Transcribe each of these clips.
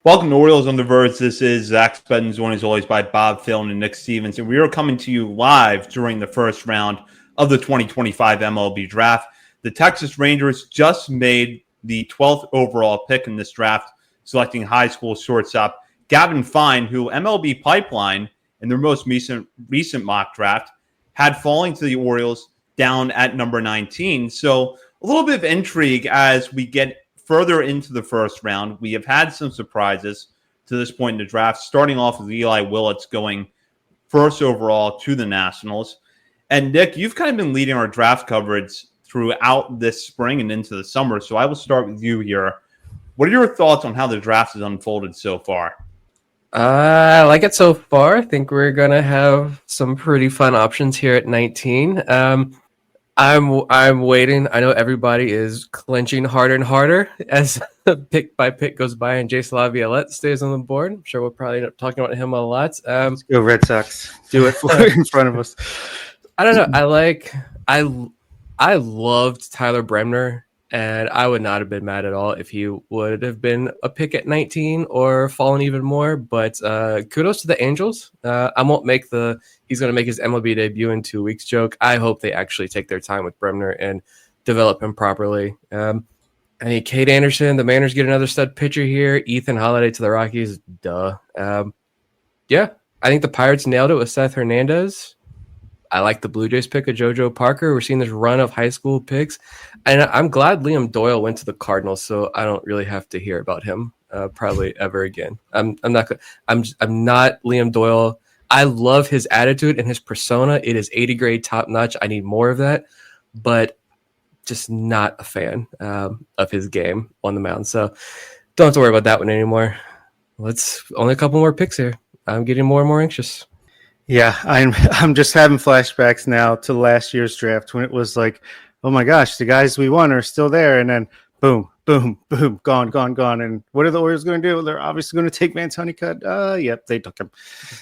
Welcome to Orioles on the Verge. This is Zach Spedden, joined as always by Bob Phil and Nick Stevens, and we are coming to you live during the first round of the 2025 MLB Draft. The Texas Rangers just made the 12th overall pick in this draft, selecting high school shortstop Gavin Fine, who MLB Pipeline, in their most recent mock draft, had falling to the Orioles down at number 19. So a little bit of intrigue as we get further into the first round. We have had some surprises to this point in the draft, starting off with Eli Willits going first overall to the Nationals. And Nick, you've kind of been leading our draft coverage throughout this spring and into the summer, so I will start with you here. What are your thoughts on how the draft has unfolded so far? I like it so far. I think we're going to have some pretty fun options here at 19. I'm waiting. I know everybody is clenching harder and harder as pick by pick goes by and Jason Laviolette stays on the board. I'm sure we'll probably end up talking about him a lot. Let's go Red Sox. Do it in front of us. I don't know. I loved Tyler Bremner, and I would not have been mad at all if he would have been a pick at 19 or fallen even more. But kudos to the Angels. I won't make he's going to make his MLB debut in 2 weeks joke. I hope they actually take their time with Bremner and develop him properly. I mean, Cade Anderson, the Mariners get another stud pitcher here. Ethan Holiday to the Rockies. Duh. Yeah, I think the Pirates nailed it with Seth Hernandez. I like the Blue Jays pick of JoJo Parker. We're seeing this run of high school picks. And I'm glad Liam Doyle went to the Cardinals, so I don't really have to hear about him probably ever again. I'm not Liam Doyle. I love his attitude and his persona. It is 80 grade top notch. I need more of that, but just not a fan of his game on the mound. So don't have to worry about that one anymore. Only a couple more picks here. I'm getting more and more anxious. Yeah, I'm just having flashbacks now to last year's draft when it was like, oh my gosh, the guys we won are still there, and then boom, boom, boom, gone. And what are the Orioles going to do? They're obviously going to take Vance Honeycutt. Yep, they took him.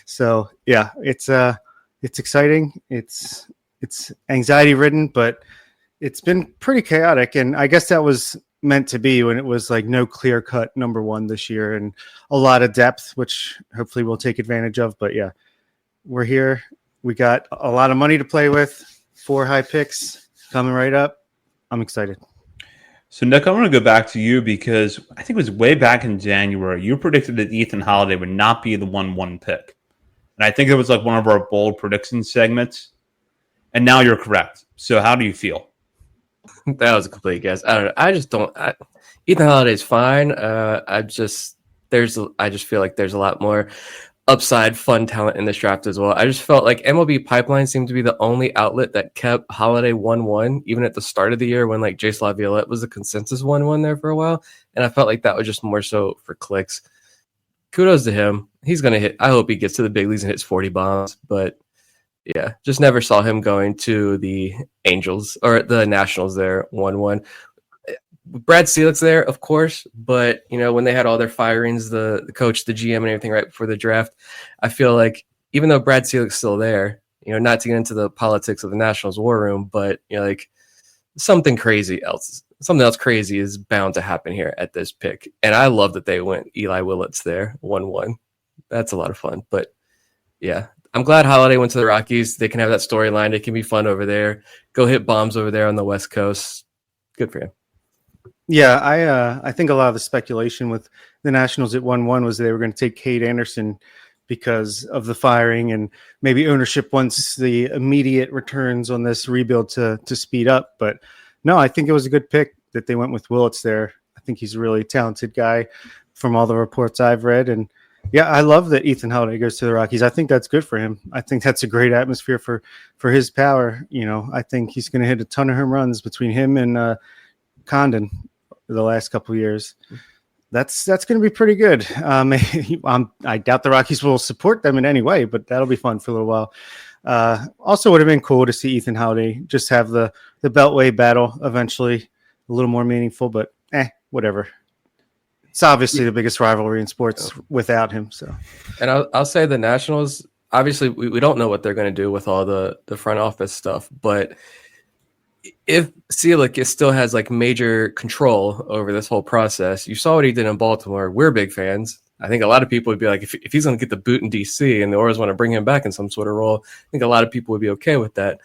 So yeah, it's exciting. It's anxiety ridden, but it's been pretty chaotic, and I guess that was meant to be when it was like no clear cut number one this year and a lot of depth, which hopefully we'll take advantage of. But yeah. We're here. We got a lot of money to play with. 4 high picks coming right up. I'm excited. So, Nick, I want to go back to you because I think it was way back in January. You predicted that Ethan Holiday would not be the 1-1 pick. And I think it was like one of our bold prediction segments. And now you're correct. So how do you feel? That was a complete guess. I don't know. I just don't. Ethan Holiday's fine. I just feel like there's a lot more upside fun talent in this draft as well. I just felt like MLB Pipeline seemed to be the only outlet that kept Holiday 1-1, even at the start of the year when like Jace Laviolette was the consensus 1-1 there for a while. And I felt like that was just more so for clicks. Kudos to him. He's going to hit. I hope he gets to the big leagues and hits 40 bombs. But yeah, just never saw him going to the Angels or the Nationals there 1-1. Brad Selick's there, of course, but you know when they had all their firings, the coach, the GM, and everything right before the draft, I feel like even though Brad Selick's still there, you know, not to get into the politics of the Nationals war room, but you know, like something else crazy is bound to happen here at this pick, and I love that they went Eli Willits there 1-1. That's a lot of fun, but yeah. I'm glad Holiday went to the Rockies. They can have that storyline. It can be fun over there. Go hit bombs over there on the West Coast. Good for him. Yeah, I think a lot of the speculation with the Nationals at 1-1 was they were going to take Cade Anderson because of the firing and maybe ownership wants the immediate returns on this rebuild to speed up. But no, I think it was a good pick that they went with Willits there. I think he's a really talented guy from all the reports I've read. And yeah, I love that Ethan Holiday goes to the Rockies. I think that's good for him. I think that's a great atmosphere for his power. You know, I think he's going to hit a ton of home runs between him and Condon the last couple of years. That's going to be pretty good. I doubt the Rockies will support them in any way, but that'll be fun for a little while. Also would have been cool to see Ethan Holiday just have the Beltway battle eventually, a little more meaningful, but whatever. It's obviously the biggest rivalry in sports without him. So, and I'll say the Nationals, obviously we don't know what they're going to do with all the front office stuff, but if Selick still has like major control over this whole process, you saw what he did in Baltimore. We're big fans. I think a lot of people would be like, if he's going to get the boot in DC and the Orioles want to bring him back in some sort of role, I think a lot of people would be okay with that.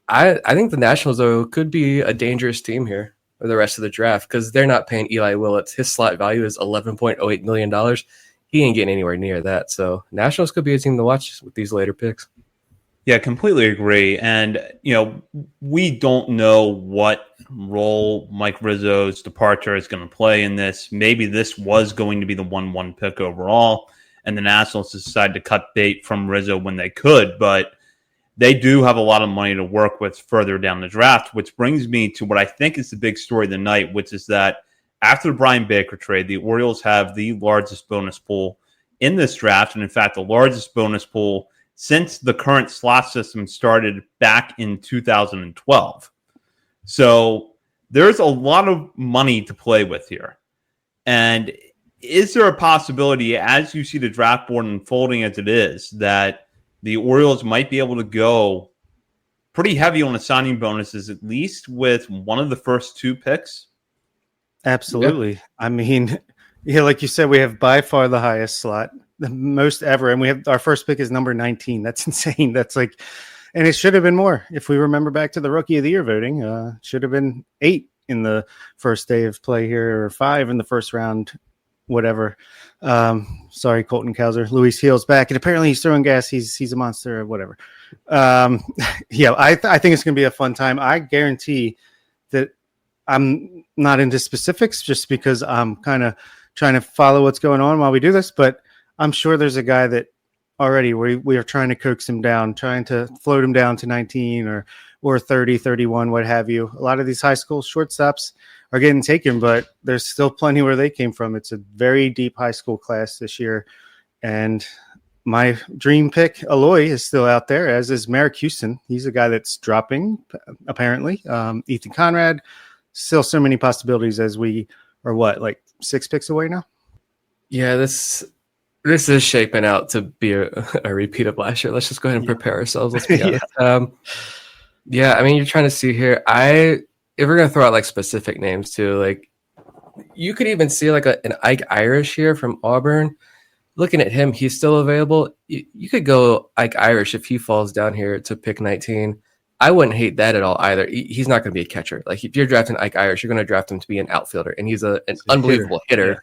I think the Nationals, though, could be a dangerous team here for the rest of the draft because they're not paying Eli Willits. His slot value is $11.08 million. He ain't getting anywhere near that. So Nationals could be a team to watch with these later picks. Yeah, completely agree. And, we don't know what role Mike Rizzo's departure is going to play in this. Maybe this was going to be the 1-1 pick overall, and the Nationals decided to cut bait from Rizzo when they could. But they do have a lot of money to work with further down the draft, which brings me to what I think is the big story of the night, which is that after the Brian Baker trade, the Orioles have the largest bonus pool in this draft, and in fact, the largest bonus pool since the current slot system started back in 2012. So there's a lot of money to play with here. And is there a possibility, as you see the draft board unfolding as it is, that the Orioles might be able to go pretty heavy on the signing bonuses, at least with one of the first two picks? Absolutely. Yeah. I mean, like you said, we have by far the highest slot, the most ever, and we have our first pick is number 19. That's insane. That's like, and it should have been more. If we remember back to the Rookie of the Year voting, should have been 8 in the first day of play here, or 5 in the first round, whatever. Sorry, Colton Cowser. Luis Hill's back, and apparently he's throwing gas. He's a monster, or whatever. Yeah, I think it's going to be a fun time. I guarantee that I'm not into specifics just because I'm kind of trying to follow what's going on while we do this, but I'm sure there's a guy that already we are trying to coax him down, trying to float him down to 19 or 30, 31, what have you. A lot of these high school shortstops are getting taken, but there's still plenty where they came from. It's a very deep high school class this year. And my dream pick, Aloy, is still out there, as is Merrick Houston. He's a guy that's dropping, apparently. Ethan Conrad, still so many possibilities as we are, like 6 picks away now? Yeah, this is shaping out to be a repeat of last year. Let's just go ahead and prepare ourselves. Let's be honest. I mean, you're trying to see here. If we're going to throw out like specific names too, like you could even see like an Ike Irish here from Auburn. Looking at him, he's still available. You could go Ike Irish if he falls down here to pick 19. I wouldn't hate that at all either. He's not going to be a catcher. Like if you're drafting Ike Irish, you're going to draft him to be an outfielder, and he's an unbelievable hitter.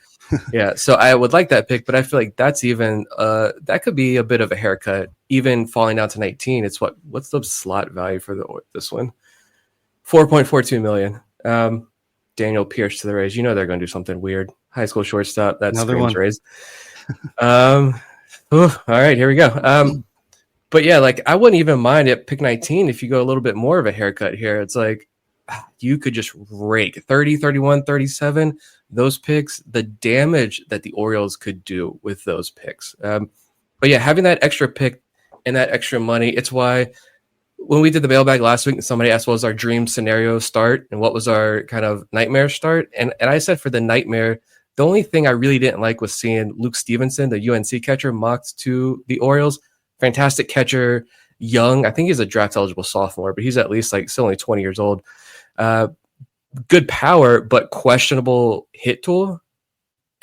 Yeah, so I would like that pick, but I feel like that's even that could be a bit of a haircut, even falling down to 19. It's what's the slot value for this one? $4.42 million. Daniel Pierce to the Rays. You know they're going to do something weird. High school shortstop. That's another one. Rays. All right, here we go. But yeah, like I wouldn't even mind at pick 19 if you go a little bit more of a haircut here. It's like you could just rake 30, 31, 37. Those picks, the damage that the Orioles could do with those picks. But yeah, having that extra pick and that extra money, it's why when we did the mailbag last week, somebody asked what was our dream scenario start and what was our kind of nightmare start. And I said for the nightmare, the only thing I really didn't like was seeing Luke Stevenson, the UNC catcher, mocked to the Orioles. Fantastic catcher, young. I think he's a draft eligible sophomore, but he's at least like still only 20 years old. Good power, but questionable hit tool.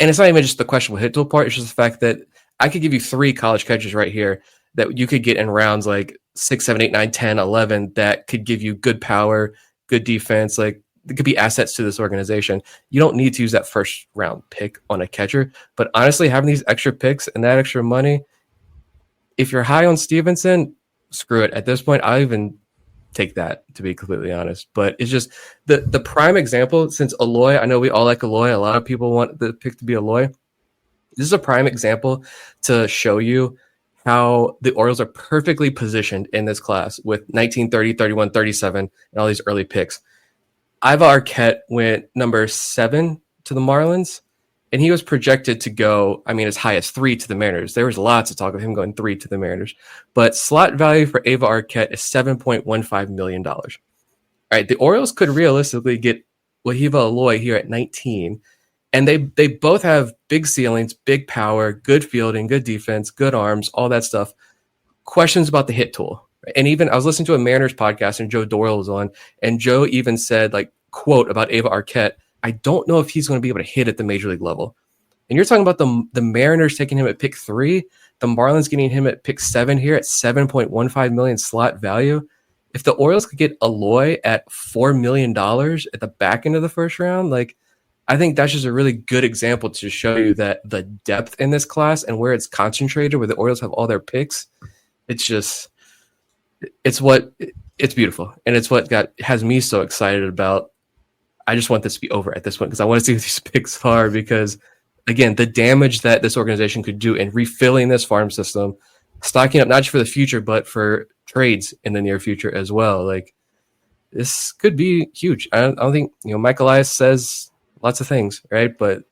And it's not even just the questionable hit tool part. It's just the fact that I could give you 3 college catchers right here that you could get in rounds like 6, 7, 8, 9, 10, 11 that could give you good power, good defense. Like it could be assets to this organization. You don't need to use that first round pick on a catcher. But honestly, having these extra picks and that extra money, if you're high on Stevenson, screw it. At this point, I'll even take that, to be completely honest. But it's just the prime example, since Aloy, I know we all like Aloy. A lot of people want the pick to be Aloy. This is a prime example to show you how the Orioles are perfectly positioned in this class with 19, 30, 31, 37, and all these early picks. Iva Arquette went number 7 to the Marlins. And he was projected to go, as high as 3 to the Mariners. There was lots of talk of him going 3 to the Mariners. But slot value for Ava Arquette is $7.15 million. All right, the Orioles could realistically get Wahiva Aloy here at 19. And they both have big ceilings, big power, good fielding, good defense, good arms, all that stuff. Questions about the hit tool. And even I was listening to a Mariners podcast and Joe Doyle was on. And Joe even said, quote about Ava Arquette, I don't know if he's going to be able to hit at the major league level. And you're talking about the Mariners taking him at pick 3, the Marlins getting him at pick 7 here at $7.15 million slot value. If the Orioles could get Aloy at $4 million at the back end of the first round, like, I think that's just a really good example to show you that the depth in this class and where it's concentrated, where the Orioles have all their picks, it's beautiful. And it's what has me so excited about. I just want this to be over at this point because I want to see what these picks are, because again, the damage that this organization could do in refilling this farm system, stocking up not just for the future, but for trades in the near future as well. Like, this could be huge. I don't think, Mike Elias says lots of things, right? But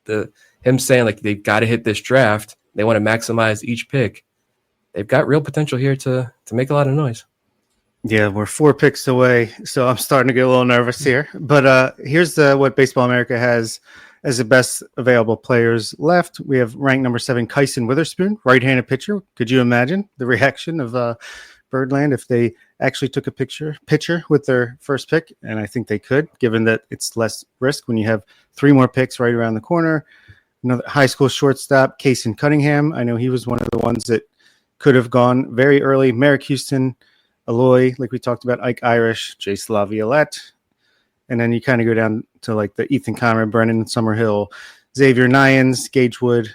him saying like they've got to hit this draft, they want to maximize each pick. They've got real potential here to make a lot of noise. Yeah, we're 4 picks away, so I'm starting to get a little nervous here. But here's what Baseball America has as the best available players left. We have ranked number 7, Kyson Witherspoon, right-handed pitcher. Could you imagine the reaction of Birdland if they actually took a pitcher with their first pick? And I think they could, given that it's less risk when you have 3 more picks right around the corner. Another high school shortstop, Kason Cunningham. I know he was one of the ones that could have gone very early. Merrick Houston, Aloy, like we talked about, Ike Irish, Jace LaViolette. And then you kind of go down to like the Ethan Conrad, Brennan Summerhill, Xavier Nyans, Gage Wood.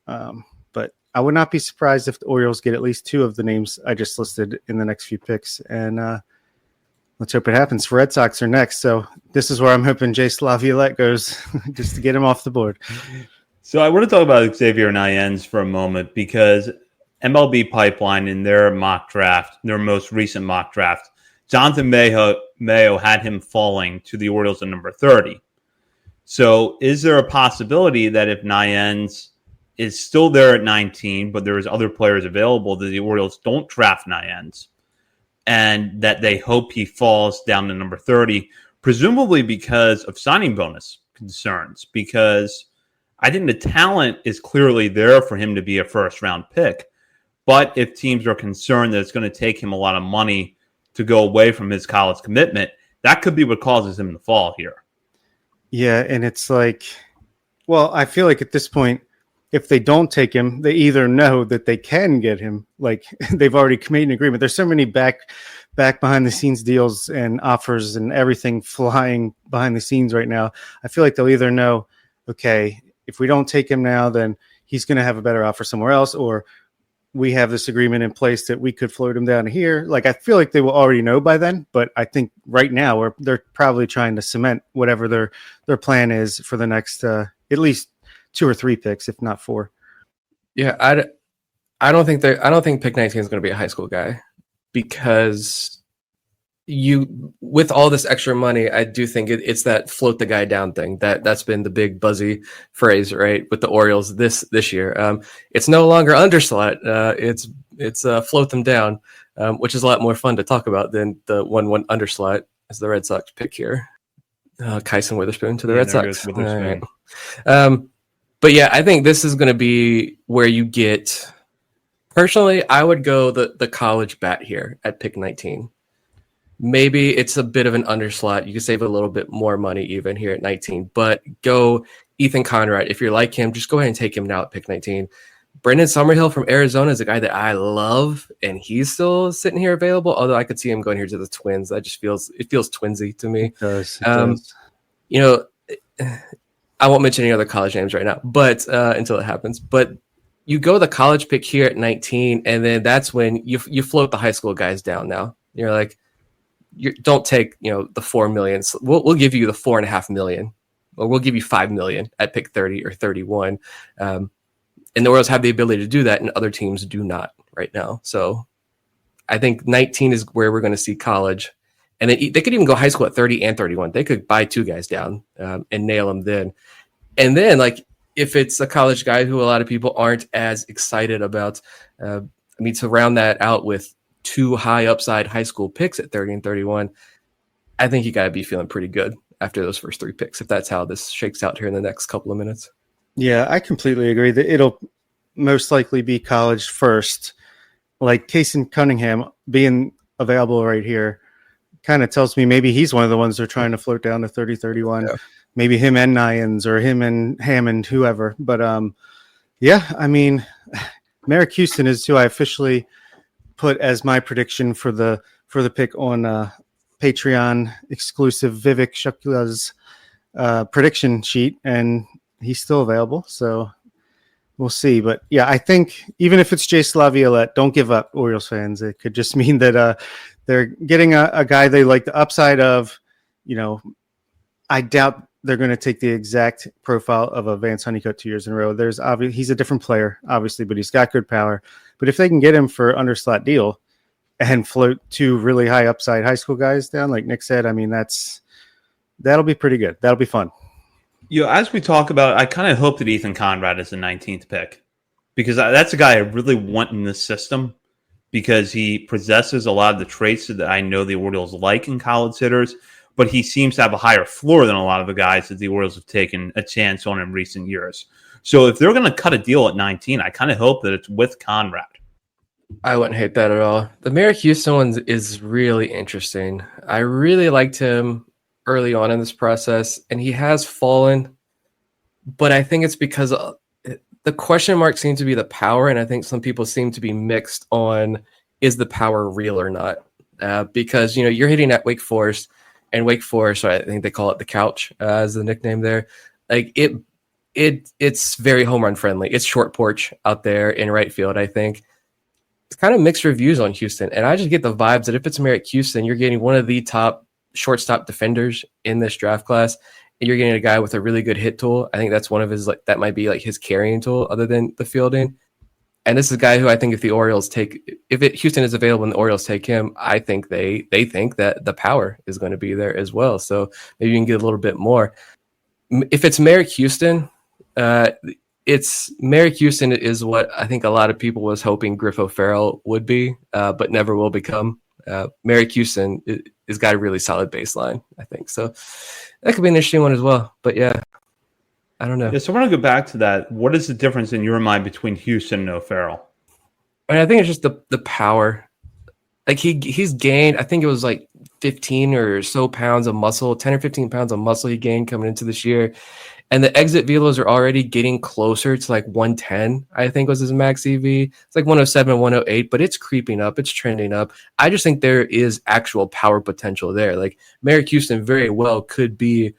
But I would not be surprised if the Orioles get at least 2 of the names I just listed in the next few picks. And let's hope it happens. Red Sox are next. So this is where I'm hoping Jace LaViolette goes just to get him off the board. So I want to talk about Xavier Nyans for a moment, because MLB Pipeline in their mock draft, their most recent mock draft, Jonathan Mayo had him falling to the Orioles at number 30. So is there a possibility that if Nyans is still there at 19, but there is other players available, that the Orioles don't draft Nyans and that they hope he falls down to number 30, presumably because of signing bonus concerns? Because I think the talent is clearly there for him to be a first-round pick. But if teams are concerned that it's going to take him a lot of money to go away from his college commitment, that could be what causes him to fall here. Yeah, and it's like, well, I feel like at this point, if they don't take him, they either know that they can get him, like they've already made an agreement. There's so many back behind the scenes deals and offers and everything flying behind the scenes right now. I feel like they'll either know, okay, if we don't take him now, then he's going to have a better offer somewhere else, or we have this agreement in place that we could float him down here. Like, I feel like they will already know by then, but I think right now they're probably trying to cement whatever their plan is for the next at least 2 or 3 picks, if not 4. Yeah, I don't think pick 19 is going to be a high school guy, because with all this extra money, I do think it's that float the guy down thing that's been the big buzzy phrase, right, with the Orioles this year. It's no longer underslot. It's float them down, which is a lot more fun to talk about than the 1-1 underslot as the Red Sox pick here. Kyson Witherspoon to the Red Sox. Right. But yeah, I think this is going to be where you get. Personally, I would go the college bat here at pick 19. Maybe it's a bit of an underslot. You can save a little bit more money even here at 19, but go Ethan Conrad. If you're like him, just go ahead and take him now at pick 19. Brendan Summerhill from Arizona is a guy that I love, and he's still sitting here available, although I could see him going here to the Twins. That just feels twinsy to me. It does. I won't mention any other college names right now, but until it happens. But you go the college pick here at 19, and then that's when you float the high school guys down now. You're like, don't take the $4 million. We'll give you the $4.5 million, or we'll give you $5 million at pick 30 or 31. And the Orioles have the ability to do that, and other teams do not right now. So I think 19 is where we're going to see college, and then they could even go high school at 30 and 31. They could buy 2 guys down and nail them then. And then, like, if it's a college guy who a lot of people aren't as excited about, to round that out with 2 high upside high school picks at 30 and 31, I think you got to be feeling pretty good after those first 3 picks, if that's how this shakes out here in the next couple of minutes. Yeah, I completely agree that it'll most likely be college first. Like Kason Cunningham being available right here kind of tells me maybe he's one of the ones they're trying to float down to 30, 31. Yeah. Maybe him and Nyans or him and Hammond, whoever. But Yeah, I mean, Merrick Houston is who I officially put as my prediction for the pick on Patreon exclusive Vivek Shukla's prediction sheet, and he's still available. So we'll see. But yeah, I think even if it's Jace Laviolette, don't give up, Orioles fans. It could just mean that they're getting a guy they like the upside of. You know, I doubt they're going to take the exact profile of a Vance Honeycutt 2 years in a row. He's a different player, obviously, but he's got good power. But if they can get him for under slot deal and float two really high upside high school guys down, like Nick said, I mean, that'll be pretty good. That'll be fun. As we talk about, I kind of hope that Ethan Conrad is the 19th pick because that's a guy I really want in this system because he possesses a lot of the traits that I know the Orioles like in college hitters, but he seems to have a higher floor than a lot of the guys that the Orioles have taken a chance on in recent years. So if they're going to cut a deal at 19, I kind of hope that it's with Conrad. I wouldn't hate that at all. The Merrick Houston one is really interesting. I really liked him early on in this process, and he has fallen, but I think it's because the question mark seems to be the power, and I think some people seem to be mixed on is the power real or not, because you're hitting at Wake Forest, and Wake Forest, I think they call it the couch as the nickname there. Like it's very home run friendly. It's short porch out there in right field. I think it's kind of mixed reviews on Houston, and I just get the vibes that if it's Merrick Houston, you're getting one of the top shortstop defenders in this draft class, and you're getting a guy with a really good hit tool. I think that's one of his that might be his carrying tool other than the fielding. And this is a guy who I think if Houston is available and the Orioles take him, I think they think that the power is going to be there as well. So maybe you can get a little bit more. If it's Merrick Houston, Merrick Houston is what I think a lot of people was hoping Griff O'Farrell would be, but never will become. Merrick Houston has got a really solid baseline, I think. So that could be an interesting one as well. But yeah, I don't know. Yeah, so I want to go back to that. What is the difference in your mind between Houston and O'Farrell? I think it's just the power. Like he's gained, I think it was 15 or so pounds of muscle, 10 or 15 pounds of muscle he gained coming into this year. And the exit velos are already getting closer to 110, I think was his max EV. It's 107, 108, but it's creeping up. It's trending up. I just think there is actual power potential there. Merrick Houston very well could be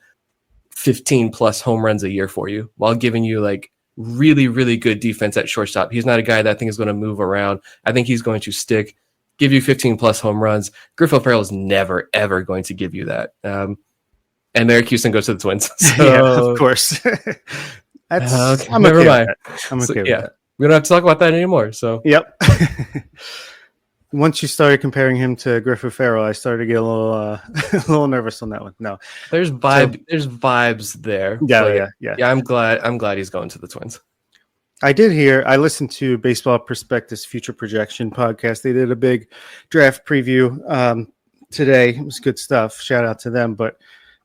15 plus home runs a year for you while giving you really, really good defense at shortstop. He's not a guy that I think is going to move around. I think he's going to stick, give you 15 plus home runs. Griff O'Farrell is never, ever going to give you that. And Merrick Houston goes to the Twins. So, yeah, of course. okay, I'm never okay mind. I'm okay with that. We don't have to talk about that anymore. So yep. Once you started comparing him to Griff O'Farrell, I started to get a little nervous on that one. No, there's vibes there. Yeah. I'm glad he's going to the Twins. I listened to Baseball Prospectus Future Projection podcast. They did a big draft preview today. It was good stuff. Shout out to them. But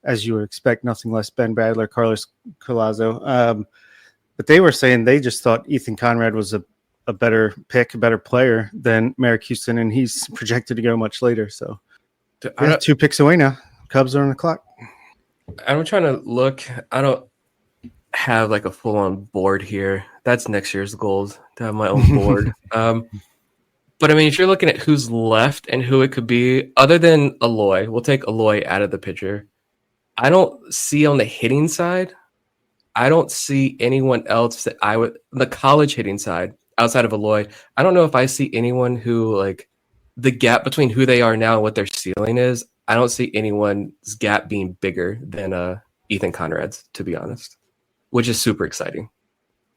as you would expect, nothing less Ben Badler, Carlos Collazo. But they were saying they just thought Ethan Conrad was a better pick, a better player than Merrick Houston, and he's projected to go much later. So 2 picks away now. Cubs are on the clock. I'm trying to look. I don't have a full-on board here. That's next year's goal, to have my own board. But I mean, if you're looking at who's left and who it could be, other than Aloy, we'll take Aloy out of the picture. I don't see on the hitting side, I don't see anyone else that I would, the college hitting side, outside of Aloy, I don't know if I see anyone who, the gap between who they are now and what their ceiling is, I don't see anyone's gap being bigger than Ethan Conrad's, to be honest, which is super exciting.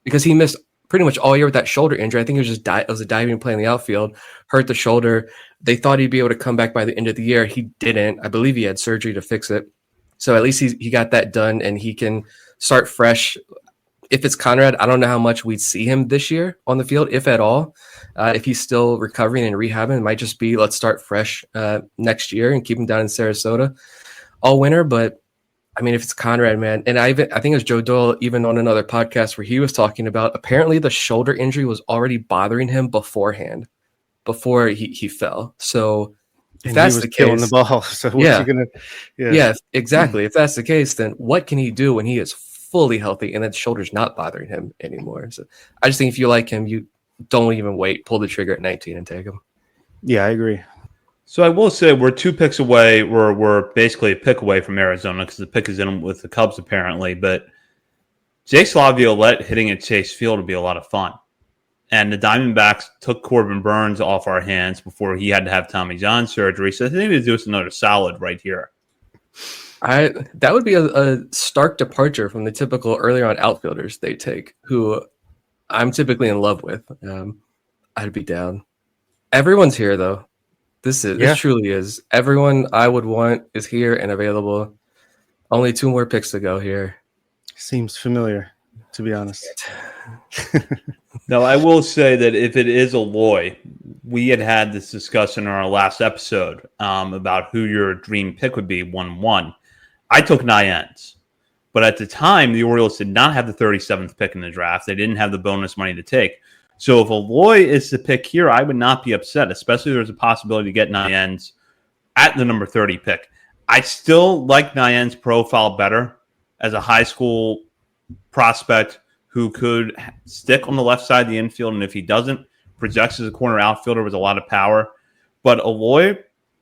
Because he missed pretty much all year with that shoulder injury. I think it was it was a diving play in the outfield, hurt the shoulder. They thought he'd be able to come back by the end of the year. He didn't. I believe he had surgery to fix it. So at least he got that done, and he can start fresh. If it's Conrad, I don't know how much we'd see him this year on the field, if at all. If he's still recovering and rehabbing, it might just be let's start fresh next year and keep him down in Sarasota all winter. But I mean, if it's Conrad, man, and I think it was Joe Doyle even on another podcast where he was talking about apparently the shoulder injury was already bothering him beforehand, before he fell. So if that's the case, killing the ball. So what's he gonna? Yeah, exactly. If that's the case, then what can he do when he is fully healthy and that shoulder's not bothering him anymore. So I just think if you like him, you don't even wait. Pull the trigger at 19 and take him. Yeah, I agree. So I will say we're 2 picks away. We're basically a pick away from Arizona because the pick is in with the Cubs apparently. But Jace Laviolette hitting at Chase Field would be a lot of fun. And the Diamondbacks took Corbin Burns off our hands before he had to have Tommy John surgery. So I think they do us another solid right here. That would be a stark departure from the typical earlier on outfielders they take, who I'm typically in love with. I'd be down. Everyone's here though. This truly is. Everyone I would want is here and available. Only 2 more picks to go here. Seems familiar, to be honest. Now, I will say that if it is Eloy, we had this discussion in our last episode about who your dream pick would be 1-1. I took Nyens. But at the time, the Orioles did not have the 37th pick in the draft. They didn't have the bonus money to take. So if Eloy is the pick here, I would not be upset, especially if there's a possibility to get Nyens at the number 30 pick. I still like Nyens' profile better as a high school prospect who could stick on the left side of the infield, and if he doesn't, projects as a corner outfielder with a lot of power. But Eloy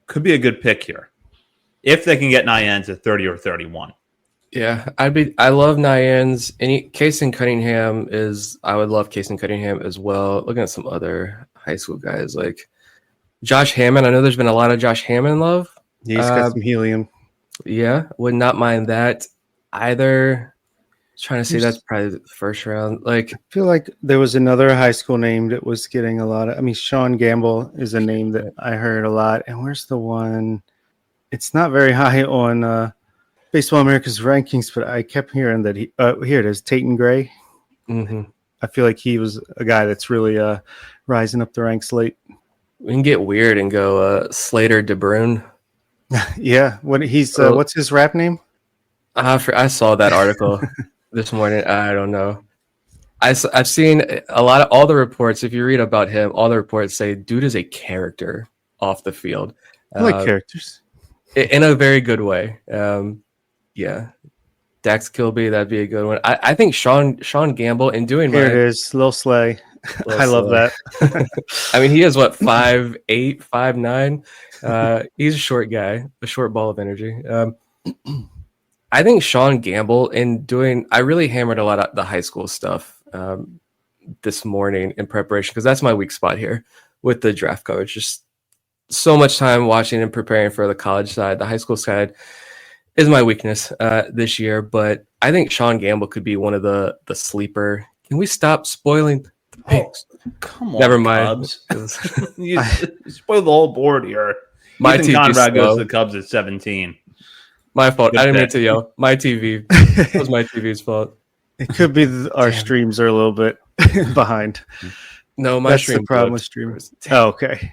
could be a good pick here if they can get Nyens at 30 or 31. Yeah, I love Nyens. I would love Casey Cunningham as well. Looking at some other high school guys like Josh Hammond. I know there's been a lot of Josh Hammond love. Yeah, he's got some helium. Yeah, would not mind that either. Trying to say that's probably the first round. Like, I feel like there was another high school name that was getting a lot of. I mean, Sean Gamble is a name that I heard a lot. And where's the one? It's not very high on Baseball America's rankings, but I kept hearing that he. Here it is, Tatum Gray. mm-hmm. I feel like he was a guy that's really rising up the ranks late. We can get weird and go Slater DeBrune. Yeah, what's his rap name? I saw that article this morning. I don't know. I've seen all the reports. If you read about him, all the reports say dude is a character off the field. I like characters in a very good way. Yeah, Dax Kilby, that'd be a good one. I think Sean Gamble in doing here it is, Lil Slay. I love that. I mean, he is 5'8", 5'9". He's a short guy, a short ball of energy. I think Sean Gamble in doing. I really hammered a lot of the high school stuff this morning in preparation because that's my weak spot here with the draft coverage. Just so much time watching and preparing for the college side. The high school side is my weakness this year, but I think Sean Gamble could be one of the sleeper. Can we stop spoiling the picks? Come on, never mind. you spoiled the whole board here. My Ethan TV Conrad slow. goes to the Cubs at 17. My fault. Good I didn't mean pick. to yell. My TV. It was my TV's fault. It could be our streams are a little bit behind. No, my That's stream. the problem with streamers. Oh, okay.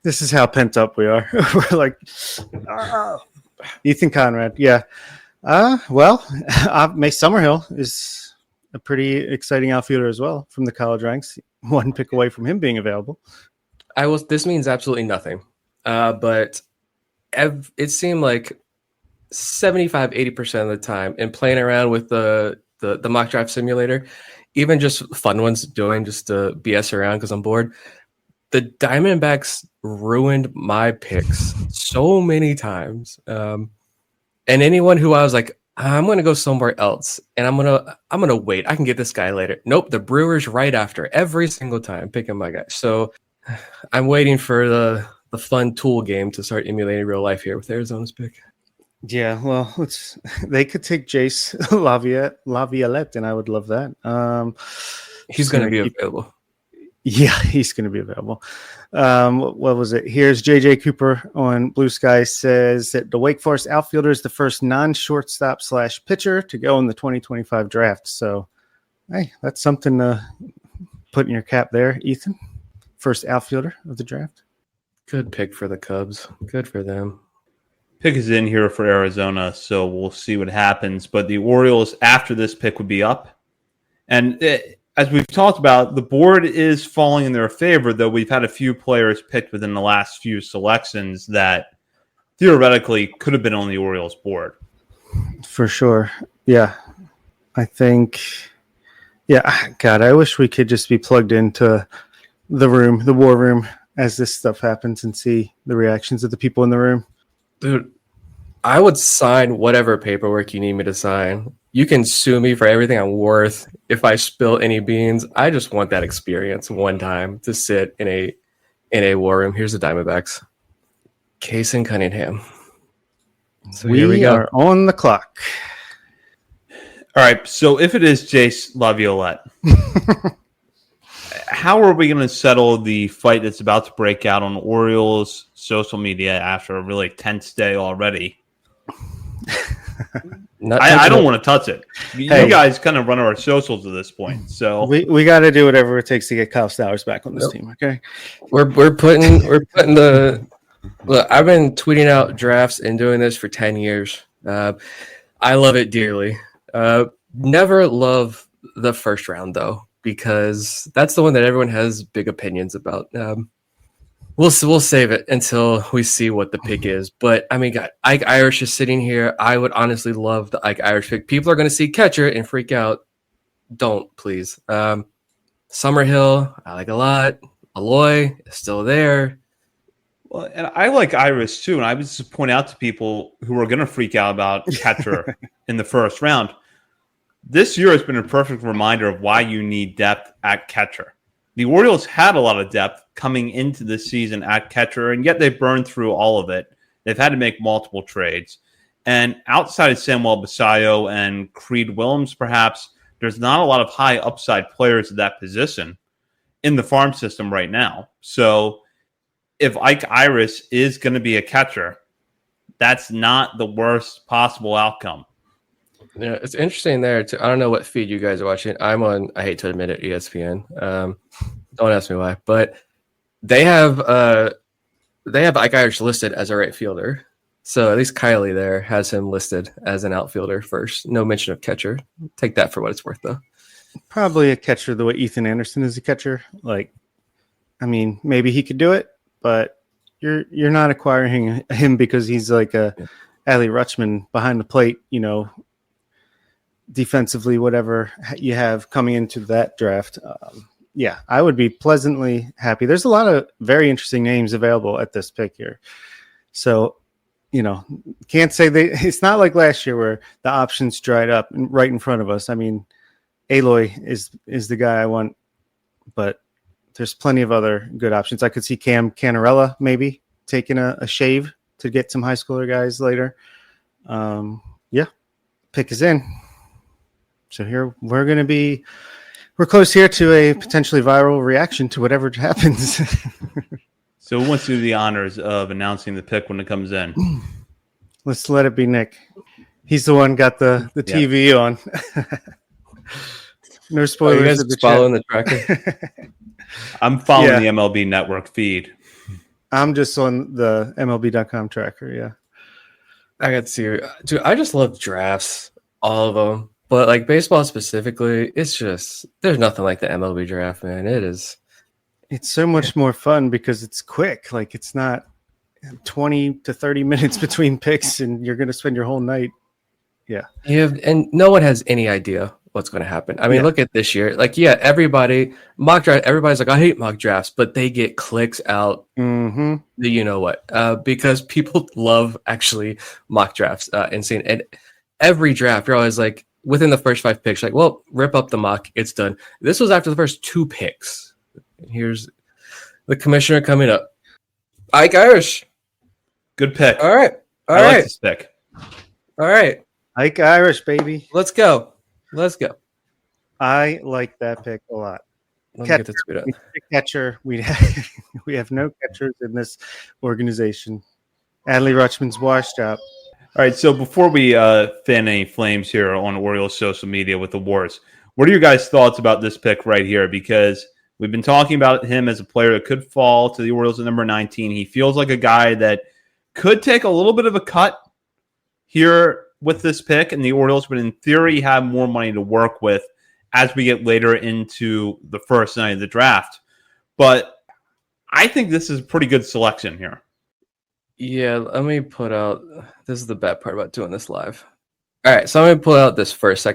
This is how pent up we are. We're like, Ethan Conrad. Yeah. Well, May Summerhill is a pretty exciting outfielder as well from the college ranks. 1 pick away from him being available. This means absolutely nothing. But it seemed like 75-80% of the time in playing around with the mock draft simulator, even just fun ones doing just to BS around because I'm bored. The Diamondbacks ruined my picks so many times. And anyone who I was like, I'm going to go somewhere else and I'm going to wait. I can get this guy later. Nope. The Brewers right after every single time picking my guy. So I'm waiting for the fun tool game to start emulating real life here with Arizona's pick. Yeah, well, they could take Jace Laviolette, and I would love that. He's going to be available. Yeah, he's going to be available. What was it? Here's JJ Cooper on Blue Sky says that the Wake Forest outfielder is the first non-shortstop / pitcher to go in the 2025 draft. So, hey, that's something to put in your cap there, Ethan. First outfielder of the draft. Good pick for the Cubs. Good for them. Pick is in here for Arizona, so we'll see what happens. But the Orioles, after this pick, would be up. And as we've talked about, the board is falling in their favor, though we've had a few players picked within the last few selections that theoretically could have been on the Orioles board. For sure. Yeah. I think, yeah, God, I wish we could just be plugged into the war room as this stuff happens and see the reactions of the people in the room. Dude, I would sign whatever paperwork you need me to sign. You can sue me for everything I'm worth if I spill any beans. I just want that experience one time to sit in a war room. Here's the Diamondbacks. Case and Cunningham. So here we go. are on the clock. All right. So if it is Jace Laviolette, how are we going to settle the fight that's about to break out on Orioles social media after a really tense day already? I don't want to touch it. You guys kind of run our socials at this point, so we got to do whatever it takes to get Kyle Stowers back on this team. Okay, we're putting the. Look, I've been tweeting out drafts and doing this for 10 years. I love it dearly. Never love the first round though, because that's the one that everyone has big opinions about. We'll save it until we see what the pick is. But I mean, God, Ike Irish is sitting here. I would honestly love the Ike Irish pick. People are going to see catcher and freak out. Don't, please. Summerhill, I like a lot. Aloy is still there. Well, and I like Iris too. And I would just point out to people who are going to freak out about catcher in the first round. This year has been a perfect reminder of why you need depth at catcher. The Orioles had a lot of depth coming into this season at catcher, and yet they burned through all of it. They've had to make multiple trades. And outside of Samuel Basayo and Creed Willems, perhaps, there's not a lot of high upside players at that position in the farm system right now. So if Ike Iris is going to be a catcher, that's not the worst possible outcome. Yeah, it's interesting there too. I don't know what feed you guys are watching. I'm on, I hate to admit it, ESPN. Don't ask me why, but they have Ike Irish listed as a right fielder. So at least Kylie there has him listed as an outfielder first. No mention of catcher. Take that for what it's worth, though. Probably a catcher the way Ethan Anderson is a catcher. Like, I mean, maybe he could do it, but you're not acquiring him because he's like a Adley Rutschman behind the plate, defensively, whatever you have coming into that draft. Yeah, I would be pleasantly happy. There's a lot of very interesting names available at this pick here. So, can't say it's not like last year where the options dried up right in front of us. I mean, Aloy is the guy I want, but there's plenty of other good options. I could see Cam Canarella maybe taking a shave to get some high schooler guys later. Yeah, pick is in. So here we're close here to a potentially viral reaction to whatever happens. So who wants to do the honors of announcing the pick when it comes in? Let's let it be Nick. He's the one got the TV on. No spoilers. You guys following the tracker? I'm following the MLB Network feed. I'm just on the MLB.com tracker, yeah. I got to see. Dude, I just love drafts, all of them. But like baseball specifically, it's just there's nothing like the MLB draft, man. It's so much more fun because it's quick. Like it's not 20 to 30 minutes between picks, and you're going to spend your whole night. Yeah, and no one has any idea what's going to happen. I mean, look at this year. Like, everybody mock draft. Everybody's like, I hate mock drafts, but they get clicks out. Mm-hmm. Because people love actually mock drafts and seeing. And every draft, you're always like, within the first 5 picks, like, well, rip up the mock, it's done. This was after the first 2 picks. Here's the commissioner coming up. Ike Irish. Good pick. All right. I like this pick. All right. Ike Irish, baby. Let's go. I like that pick a lot. Get the tweet up. Catcher. We have no catchers in this organization. Adley Rutschman's washed out. All right, so before we fan any flames here on Orioles social media with the wars, what are your guys' thoughts about this pick right here? Because we've been talking about him as a player that could fall to the Orioles at number 19. He feels like a guy that could take a little bit of a cut here with this pick, and the Orioles would, in theory, have more money to work with as we get later into the first night of the draft. But I think this is a pretty good selection here. Yeah, let me put out. This is the bad part about doing this live. All right, so I'm gonna pull out this first.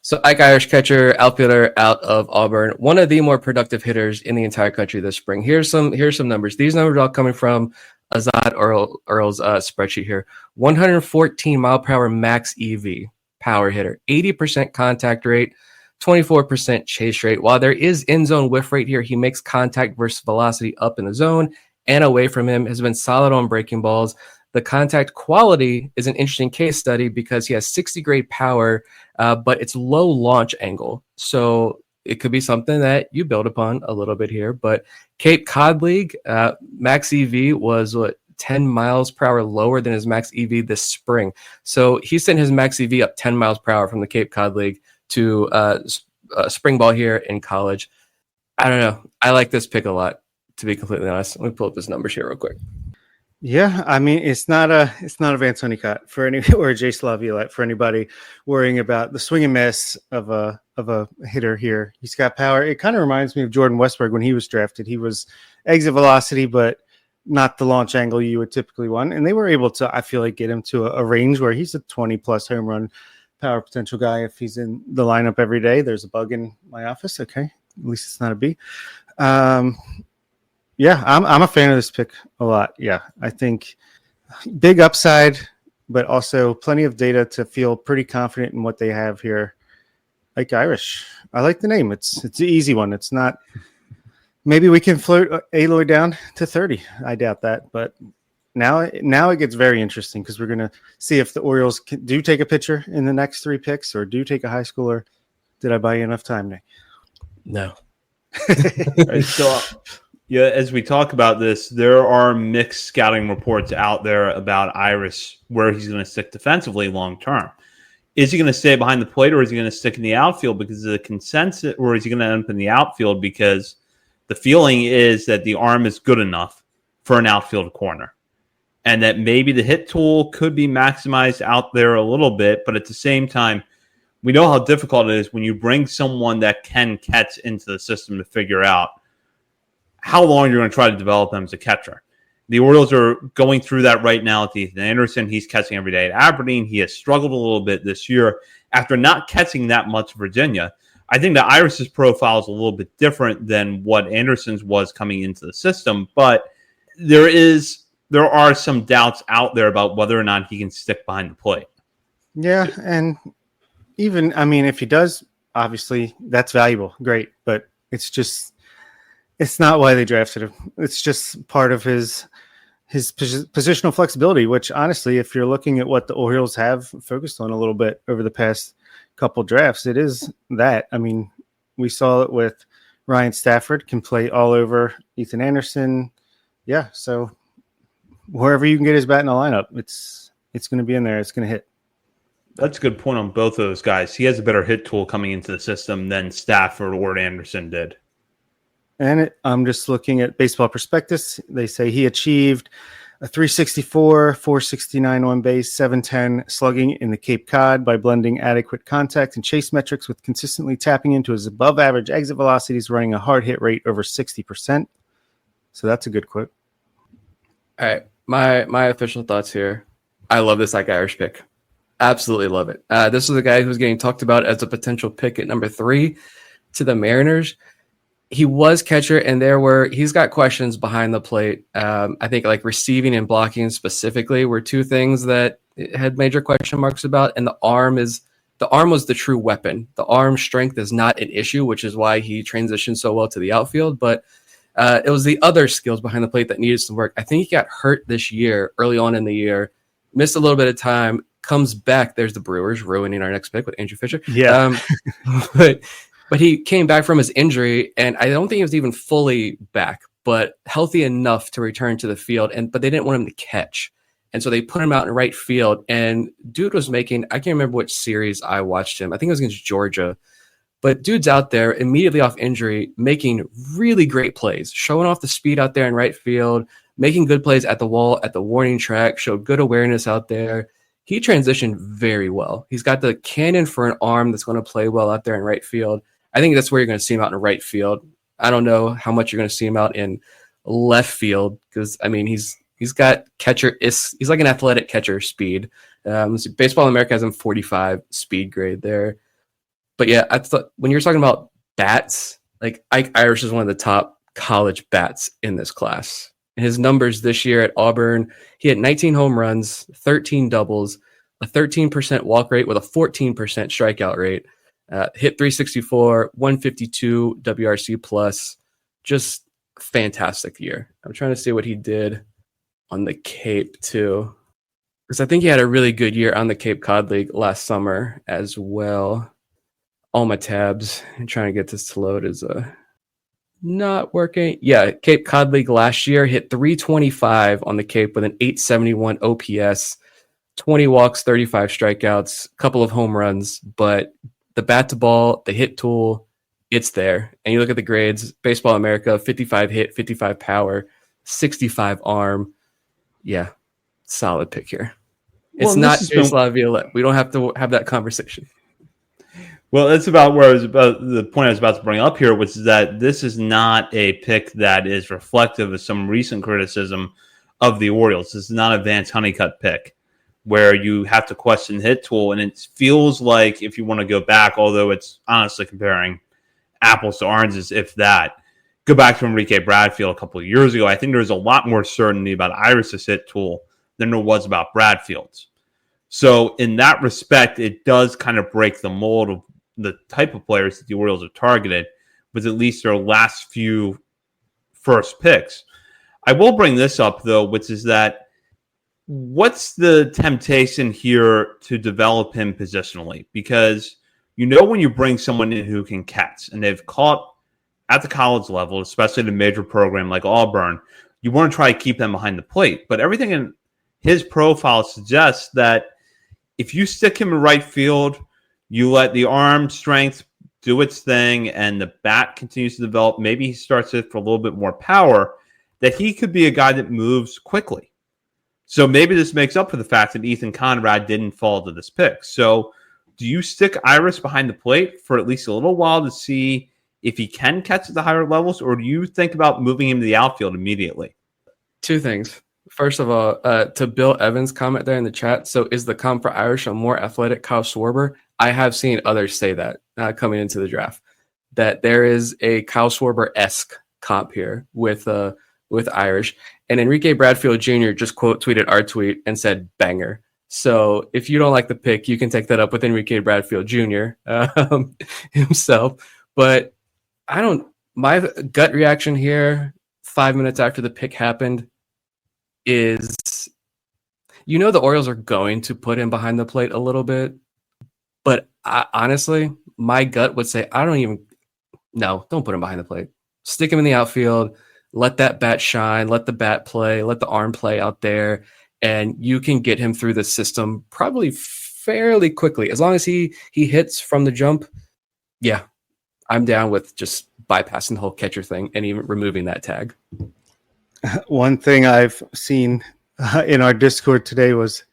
So Ike Irish, catcher, outfielder out of Auburn, one of the more productive hitters in the entire country this spring. Here's some numbers. These numbers are all coming from Azad Earl's spreadsheet here. 114 mile per hour max EV, power hitter, 80% contact rate, 24% chase rate. While there is end zone whiff rate here, he makes contact versus velocity up in the zone and away from him, has been solid on breaking balls. The contact quality is an interesting case study because he has 60 grade power, but it's low launch angle. So it could be something that you build upon a little bit here. But Cape Cod League, max EV was 10 miles per hour lower than his max EV this spring. So he sent his max EV up 10 miles per hour from the Cape Cod League to spring ball here in college. I don't know. I like this pick a lot, to be completely honest. Let me pull up his numbers here real quick. Yeah, I mean it's not a Vance Honeycutt for any or a Jace Laviolette for anybody worrying about the swing and miss of a hitter here. He's got power. It kind of reminds me of Jordan Westberg when he was drafted. He was exit velocity, but not the launch angle you would typically want. And they were able to, I feel like, get him to a range where he's a 20 plus home run power potential guy if he's in the lineup every day. There's a bug in my office. Okay, at least it's not a bee. Yeah, I'm a fan of this pick a lot. Yeah, I think big upside, but also plenty of data to feel pretty confident in what they have here. Like Irish, I like the name. It's an easy one. It's not. Maybe we can float Aloy down to 30. I doubt that, but now it gets very interesting because we're gonna see if the Orioles do take a pitcher in the next 3 picks or do take a high schooler. Did I buy you enough time, Nick? No. Right, so. Yeah, as we talk about this, there are mixed scouting reports out there about Iris, where he's going to stick defensively long term. Is he going to stay behind the plate, or is he going to stick in the outfield because of the consensus, or is he going to end up in the outfield because the feeling is that the arm is good enough for an outfield corner, and that maybe the hit tool could be maximized out there a little bit, but at the same time, we know how difficult it is when you bring someone that can catch into the system to figure out how long you're going to try to develop them as a catcher. The Orioles are going through that right now with Ethan Anderson. He's catching every day at Aberdeen. He has struggled a little bit this year after not catching that much Virginia. I think that Iris's profile is a little bit different than what Anderson's was coming into the system, but there are some doubts out there about whether or not he can stick behind the plate. Yeah, and even, I mean, if he does, obviously that's valuable. Great, but it's not why they drafted him. It's just part of his positional flexibility, which honestly, if you're looking at what the Orioles have focused on a little bit over the past couple drafts, it is that. I mean, we saw it with Ryan Stafford, can play all over Ethan Anderson. Yeah, so wherever you can get his bat in the lineup, it's going to be in there. It's going to hit. That's a good point on both of those guys. He has a better hit tool coming into the system than Stafford or Anderson did. And I'm just looking at Baseball Prospectus. They say he achieved a 364, 469 on base, 710 slugging in the Cape Cod by blending adequate contact and chase metrics with consistently tapping into his above average exit velocities, running a hard hit rate over 60%. So that's a good quote. All right. My official thoughts here. I love this Ike Irish pick. Absolutely love it. This is a guy who's getting talked about as a potential pick at number 3 to the Mariners. He was catcher, and he's got questions behind the plate. I think like receiving and blocking specifically were 2 things that had major question marks about. And the arm was the true weapon. The arm strength is not an issue, which is why he transitioned so well to the outfield. But it was the other skills behind the plate that needed some work. I think he got hurt this year, early on in the year, missed a little bit of time, comes back. There's the Brewers ruining our next pick with Andrew Fisher. Yeah. But he came back from his injury, and I don't think he was even fully back, but healthy enough to return to the field. But they didn't want him to catch. And so they put him out in right field. And dude was making, I can't remember which series I watched him. I think it was against Georgia. But dude's out there immediately off injury, making really great plays, showing off the speed out there in right field, making good plays at the wall, at the warning track, showed good awareness out there. He transitioned very well. He's got the cannon for an arm that's going to play well out there in right field. I think that's where you're going to see him out in right field. I don't know how much you're going to see him out in left field because, I mean, he's He's got he's like an athletic catcher speed. Baseball America has him 45 speed grade there. But yeah, I thought when you're talking about bats, like Ike Irish is one of the top college bats in this class. His numbers this year at Auburn, he had 19 home runs, 13 doubles, a 13% walk rate with a 14% strikeout rate. Hit 364, 152 WRC plus. Just fantastic year. I'm trying to see what he did on the Cape too, because I think he had a really good year on the Cape Cod League last summer as well. All my tabs and trying to get this to load is not working. Yeah, Cape Cod League last year hit 325 on the Cape with an 871 OPS, 20 walks, 35 strikeouts, a couple of home runs, but the bat to ball, the hit tool, it's there. And you look at the grades, Baseball America, 55 hit, 55 power, 65 arm. Yeah, solid pick here. It's not Jaroslav Violette. We don't have to have that conversation. Well, that's about where I was about. The point I was about to bring up here was that this is not a pick that is reflective of some recent criticism of the Orioles. This is not a Vance Honeycutt pick where you have to question the hit tool. And it feels like, if you want to go back, although it's honestly comparing apples to oranges, if that, go back to Enrique Bradfield a couple of years ago. I think there's a lot more certainty about Irish's hit tool than there was about Bradfield's. So in that respect, it does kind of break the mold of the type of players that the Orioles have targeted with at least their last few first picks. I will bring this up, though, which is that what's the temptation here to develop him positionally? Because when you bring someone in who can catch, and they've caught at the college level, especially at a major program like Auburn, you want to try to keep them behind the plate. But everything in his profile suggests that if you stick him in right field, you let the arm strength do its thing, and the bat continues to develop. Maybe he starts it for a little bit more power, that he could be a guy that moves quickly. So maybe this makes up for the fact that Ethan Conrad didn't fall to this pick. So do you stick Iris behind the plate for at least a little while to see if he can catch at the higher levels, or do you think about moving him to the outfield immediately? Two things. First of all, to Bill Evans' comment there in the chat, so is the comp for Irish a more athletic Kyle Schwarber? I have seen others say that coming into the draft, that there is a Kyle Schwarber-esque comp here with Irish. And Enrique Bradfield Jr. just quote tweeted our tweet and said banger. So if you don't like the pick, you can take that up with Enrique Bradfield Jr. Himself. But my gut reaction here 5 minutes after the pick happened is, the Orioles are going to put him behind the plate a little bit. But honestly, my gut would say, don't put him behind the plate. Stick him in the outfield. Let that bat shine. Let the bat play. Let the arm play out there. And you can get him through the system probably fairly quickly. As long as he hits from the jump, yeah, I'm down with just bypassing the whole catcher thing and even removing that tag. One thing I've seen in our Discord today was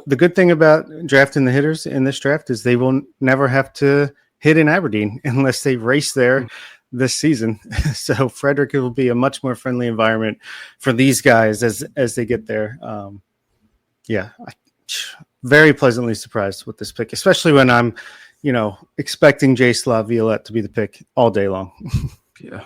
the good thing about drafting the hitters in this draft is they will never have to hit in Aberdeen unless they race there this season. So Frederick, it will be a much more friendly environment for these guys as they get there. Very pleasantly surprised with this pick, especially when I'm, expecting Jaroslav Violette to be the pick all day long. Yeah.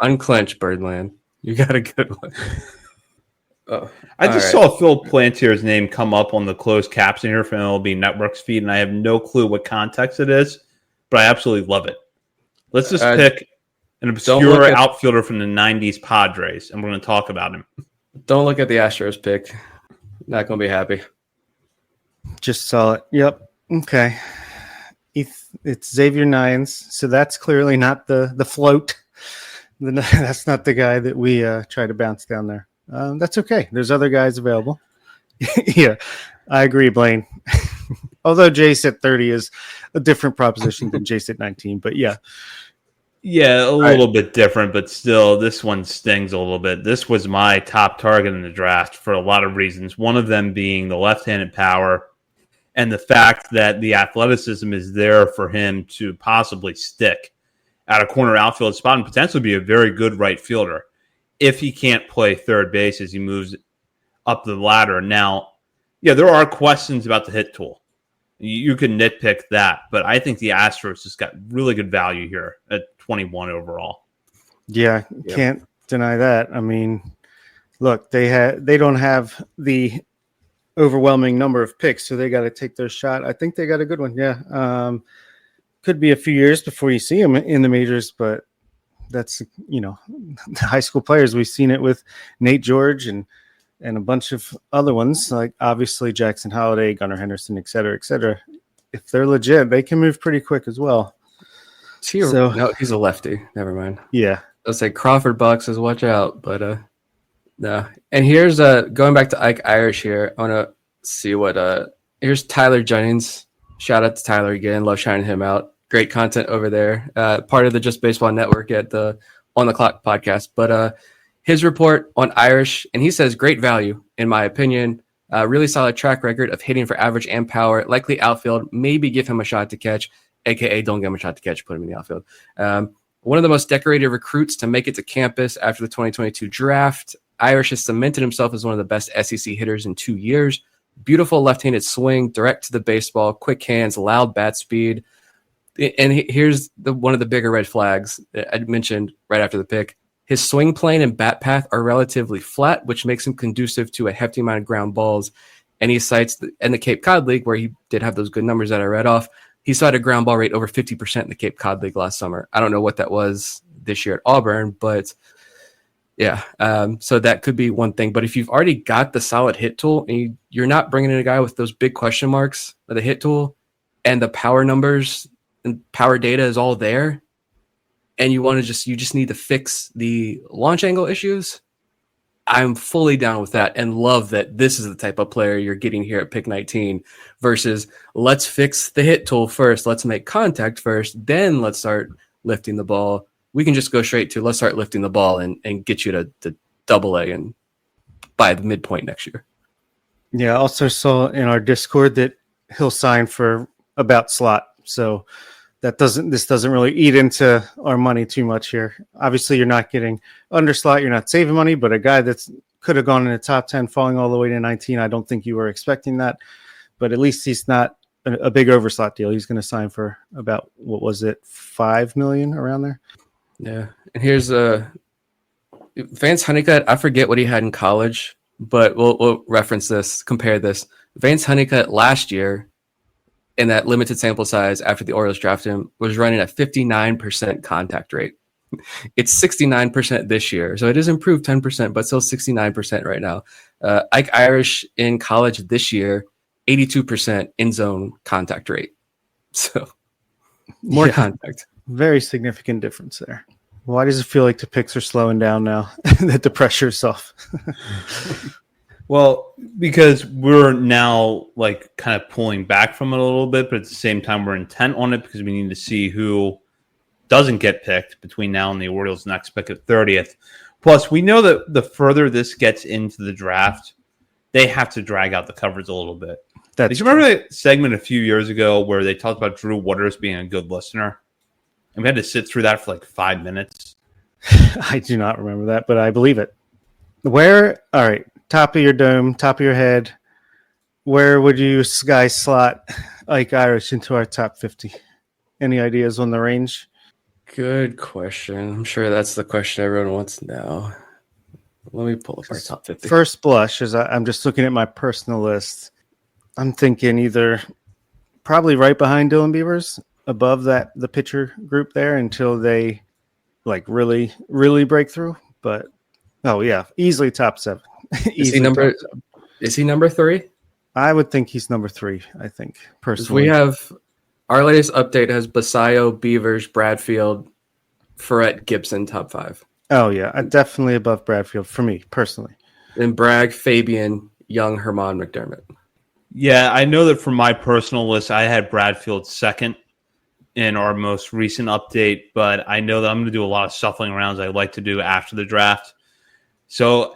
Unclench, Birdland. You got a good one. I just saw Phil Plantier's name come up on the closed caption here from MLB Network's feed, and I have no clue what context it is, but I absolutely love it. Let's just pick an obscure outfielder from the 90s Padres, and we're going to talk about him. Don't look at the Astros pick. Not going to be happy. Just saw it. Yep. Okay. It's Xavier Nines, so that's clearly not the float. That's not the guy that we try to bounce down there. That's okay. There's other guys available. Yeah, I agree, Blaine. Although Jace at 30 is a different proposition than Jace at 19, but yeah. Yeah, a little bit different, but still, this one stings a little bit. This was my top target in the draft for a lot of reasons. One of them being the left-handed power and the fact that the athleticism is there for him to possibly stick at a corner outfield spot and potentially be a very good right fielder if he can't play third base as he moves up the ladder. Now, yeah, there are questions about the hit tool. You can nitpick that, but I think the Astros just got really good value here at 21 overall. Yeah, can't deny that. I mean, look, they don't have the overwhelming number of picks, so they got to take their shot. I think they got a good one. Yeah, could be a few years before you see them in the majors, but that's the high school players. We've seen it with Nate George and a bunch of other ones, like obviously Jackson Holliday, Gunnar Henderson, et cetera, et cetera. If they're legit, they can move pretty quick as well. No, he's a lefty. Never mind. Yeah. I'll say Crawford boxes, watch out. But no. And here's going back to Ike Irish here. I want to see what here's Tyler Jennings. Shout out to Tyler again. Love shining him out. Great content over there. Part of the Just Baseball Network at the On the Clock podcast. But his report on Irish, and he says great value, in my opinion. Really solid track record of hitting for average and power. Likely outfield. Maybe give him a shot to catch, aka don't give him a shot to catch. Put him in the outfield. One of the most decorated recruits to make it to campus after the 2022 draft. Irish has cemented himself as one of the best SEC hitters in 2 years. Beautiful left-handed swing, direct to the baseball, quick hands, loud bat speed. And here's one of the bigger red flags that I mentioned right after the pick. His swing plane and bat path are relatively flat, which makes him conducive to a hefty amount of ground balls. And he cites in the Cape Cod League, where he did have those good numbers that I read off, he saw a ground ball rate over 50% in the Cape Cod League last summer. I don't know what that was this year at Auburn, but yeah. So that could be one thing. But if you've already got the solid hit tool and you're not bringing in a guy with those big question marks of the hit tool and the power numbers and power data is all there, and you just need to fix the launch angle issues, I'm fully down with that and love that this is the type of player you're getting here at pick 19 versus let's fix the hit tool first. Let's make contact first. Then let's start lifting the ball. We can just go straight to let's start lifting the ball and get you to double A and by the midpoint next year. Yeah. I also saw in our Discord that he'll sign for about slot. So this doesn't really eat into our money too much here. Obviously, you're not getting under slot, you're not saving money, but a guy that's could have gone in the top 10, falling all the way to 19, I don't think you were expecting that. But at least he's not a big overslot deal. He's going to sign for about, what was it, $5 million around there? Yeah. And here's Vance Honeycutt. I forget what he had in college, but we'll reference this, compare this. Vance Honeycutt last year, in that limited sample size after the Orioles drafted him, was running a 59% contact rate. It's 69% this year. So it has improved 10%, but still 69% right now. Ike Irish in college this year, 82% in zone contact rate. So more contact. Very significant difference there. Why does it feel like the picks are slowing down now that the pressure is off? Well, because we're now like kind of pulling back from it a little bit, but at the same time we're intent on it because we need to see who doesn't get picked between now and the Orioles' next pick at 30th. Plus, we know that the further this gets into the draft, they have to drag out the coverage a little bit. Do you remember that segment a few years ago where they talked about Drew Waters being a good listener? And we had to sit through that for like 5 minutes. I do not remember that, but I believe it. All right, top of your dome, top of your head, where would you guys slot Ike Irish into our top 50? Any ideas on the range? Good question. I'm sure that's the question everyone wants to know. Let me pull up our top 50. First blush, as I'm just looking at my personal list, I'm thinking either probably right behind Dylan Beavers, above the pitcher group there until they like really, really break through. But easily top 7. Is he number 3? I would think he's number 3, I think, personally. We have our latest update has Basayo, Beavers, Bradfield, Ferret, Gibson, top 5. Oh, yeah. Definitely above Bradfield for me, personally. Then Bragg, Fabian, Young, Herman, McDermott. Yeah, I know that for my personal list, I had Bradfield second in our most recent update, but I know that I'm going to do a lot of shuffling around as I like to do after the draft. So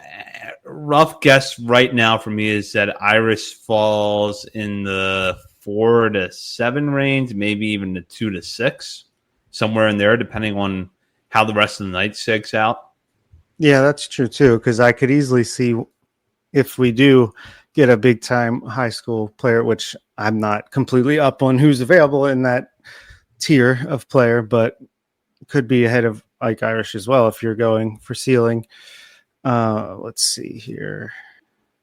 rough guess right now for me is that Irish falls in the 4 to 7 range, maybe even the 2 to 6, somewhere in there, depending on how the rest of the night shakes out. Yeah, that's true too, because I could easily see if we do get a big time high school player, which I'm not completely up on who's available in that tier of player, but could be ahead of Ike Irish as well if you're going for ceiling. Let's see here.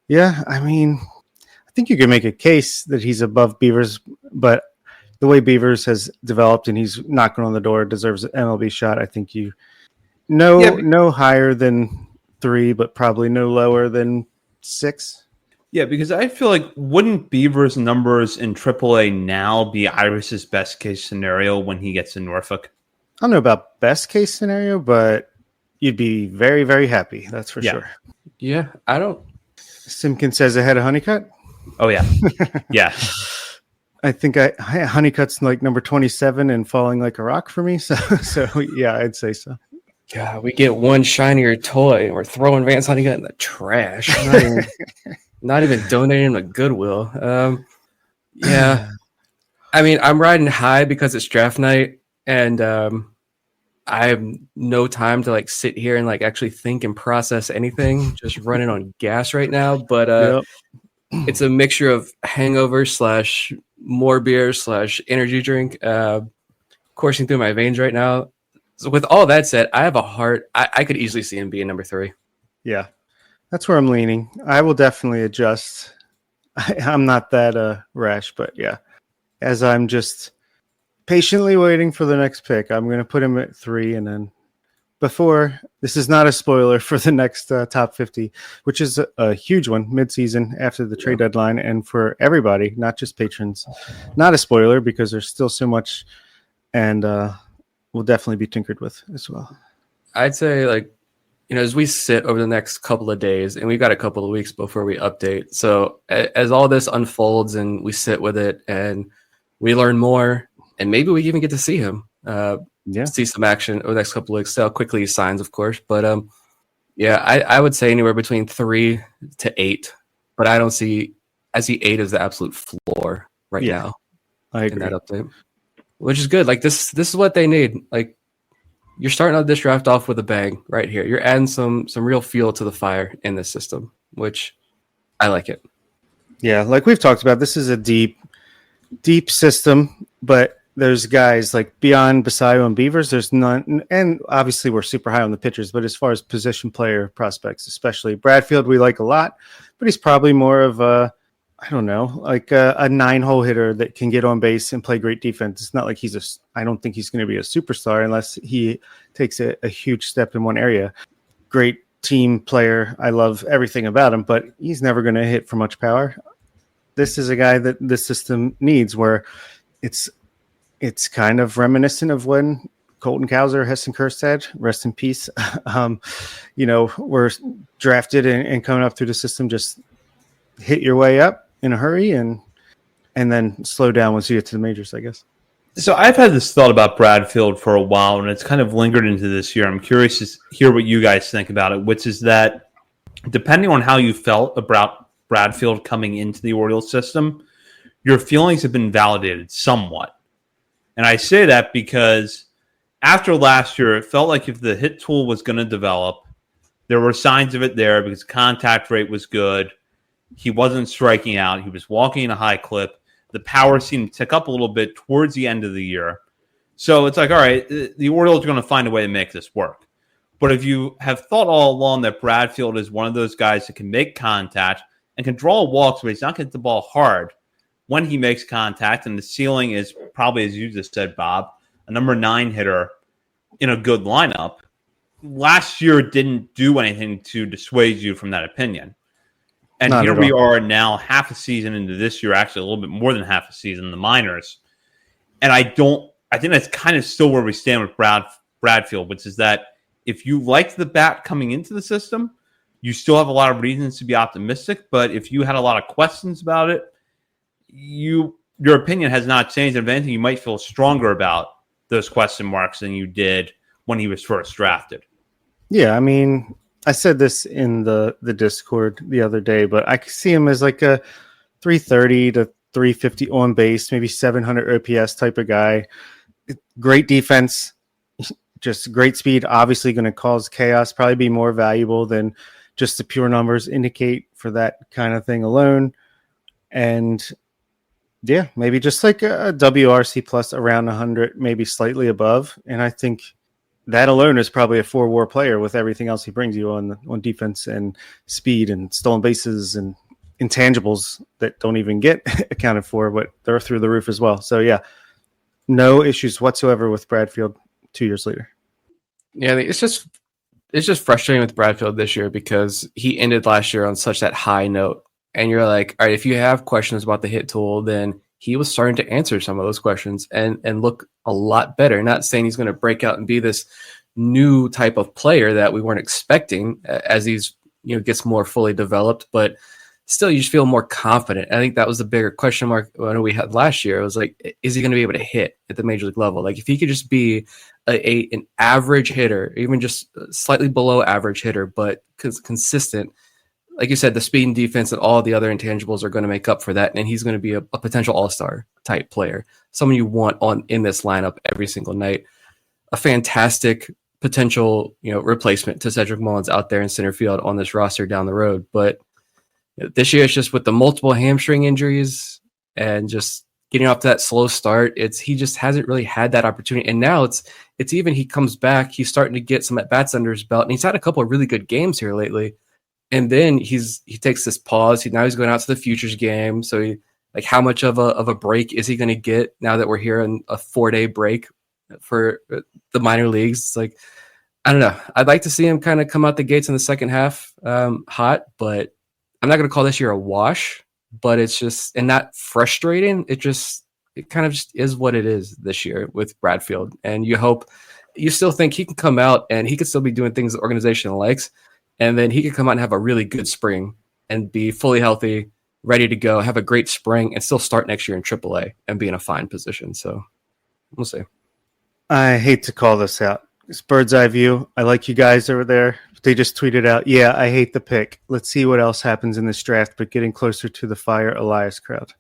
Yeah, I mean, I think you can make a case that he's above Beavers, but the way Beavers has developed and he's knocking on the door deserves an MLB shot. I think no higher than 3, but probably no lower than 6. Yeah, because I feel like wouldn't Beavers' numbers in AAA now be Irish's best case scenario when he gets to Norfolk? I don't know about best case scenario, but you'd be very, very happy. That's for sure. Yeah, I don't. Simpkins says ahead of Honeycutt. Oh, yeah. Yeah. I think Honeycutt's like number 27 and falling like a rock for me. So yeah, I'd say so. God, we get one shinier toy and we're throwing Vance Honeycutt in the trash. Not even donating him to Goodwill. Yeah. I mean, I'm riding high because it's draft night and I have no time to like sit here and like actually think and process anything. Just running on gas right now. But it's a mixture of hangover / more beer / energy drink coursing through my veins right now. So with all that said, I have a heart. I could easily see him being number 3. Yeah, that's where I'm leaning. I will definitely adjust. I'm not that rash, but yeah, as I'm just patiently waiting for the next pick, I'm going to put him at 3. And then this is not a spoiler for the next top 50, which is a huge one midseason after the trade deadline. And for everybody, not just patrons, not a spoiler because there's still so much and will definitely be tinkered with as well. I'd say as we sit over the next couple of days, and we've got a couple of weeks before we update. So as all this unfolds and we sit with it and we learn more, and maybe we even get to see him, see some action over the next couple of weeks. See how quickly he signs, of course. But I would say anywhere between 3 to 8. But I see 8 as the absolute floor right now. I agree. In that update, which is good. Like this is what they need. Like you're starting out this draft off with a bang right here. You're adding some real fuel to the fire in this system, which I like it. Yeah, like we've talked about, this is a deep system, but there's guys like beyond Basayo and Beavers, there's none. And obviously we're super high on the pitchers, but as far as position player prospects, especially Bradfield, we like a lot, but he's probably more of a 9-hole hitter that can get on base and play great defense. It's not like I don't think he's going to be a superstar unless he takes a huge step in one area. Great team player. I love everything about him, but he's never going to hit for much power. This is a guy that the system needs where it's kind of reminiscent of when Colton Cowser, Heston Kjerstad, rest in peace, were drafted and coming up through the system, just hit your way up in a hurry and then slow down once you get to the majors, I guess. So I've had this thought about Bradfield for a while, and it's kind of lingered into this year. I'm curious to hear what you guys think about it, which is that depending on how you felt about Bradfield coming into the Orioles system, your feelings have been validated somewhat. And I say that because after last year, it felt like if the hit tool was going to develop, there were signs of it there because contact rate was good. He wasn't striking out. He was walking in a high clip. The power seemed to tick up a little bit towards the end of the year. So it's like, all right, the Orioles are going to find a way to make this work. But if you have thought all along that Bradfield is one of those guys that can make contact and can draw walks, but he's not going to hit the ball hard when he makes contact, and the ceiling is probably, as you just said, Bob, a number 9 hitter in a good lineup, last year didn't do anything to dissuade you from that opinion. And Not here at we all. are now half a season into this year, actually a little bit more than half a season in the minors. And I think that's kind of still where we stand with Bradfield, which is that if you liked the bat coming into the system, you still have a lot of reasons to be optimistic. But if you had a lot of questions about it, your opinion has not changed. If anything, you might feel stronger about those question marks than you did when he was first drafted. Yeah, I mean, I said this in the Discord the other day, but I see him as like a 330 to 350 on base, maybe 700 OPS type of guy. Great defense, just great speed. Obviously going to cause chaos, probably be more valuable than just the pure numbers indicate for that kind of thing alone. And yeah, maybe just like a WRC plus around 100, maybe slightly above. And I think that alone is probably a 4-WAR player with everything else he brings you on defense and speed and stolen bases and intangibles that don't even get accounted for, but they're through the roof as well. So yeah, no issues whatsoever with Bradfield 2 years later. Yeah, it's just frustrating with Bradfield this year because he ended last year on such that high note. And you're like, all right, if you have questions about the hit tool, then he was starting to answer some of those questions and look a lot better. Not saying he's going to break out and be this new type of player that we weren't expecting as he's gets more fully developed, but still you just feel more confident. I think that was the bigger question mark when we had last year. It was like, is he going to be able to hit at the major league level? Like if he could just be an average hitter, even just slightly below average hitter, but consistent, like you said, the speed and defense and all the other intangibles are going to make up for that. And he's going to be a potential all-star type player, someone you want in this lineup every single night. A fantastic potential, replacement to Cedric Mullins out there in center field on this roster down the road. But this year it's just with the multiple hamstring injuries and just getting off to that slow start. He just hasn't really had that opportunity. And now it's even he comes back, he's starting to get some at-bats under his belt, and he's had a couple of really good games here lately. And then he takes this pause. Now he's going out to the futures game. So how much of a break is he going to get now that we're here in a 4-day break for the minor leagues? It's like, I don't know. I'd like to see him kind of come out the gates in the second half hot, but I'm not going to call this year a wash, but it's just, and not frustrating. It kind of just is what it is this year with Bradfield. And you still think he can come out and he could still be doing things the organization likes. And then he could come out and have a really good spring and be fully healthy, ready to go, have a great spring, and still start next year in AAA and be in a fine position. So we'll see. I hate to call this out. It's bird's eye view. I like you guys over there. They just tweeted out, yeah, I hate the pick. Let's see what else happens in this draft, but getting closer to the Fire Elias crowd.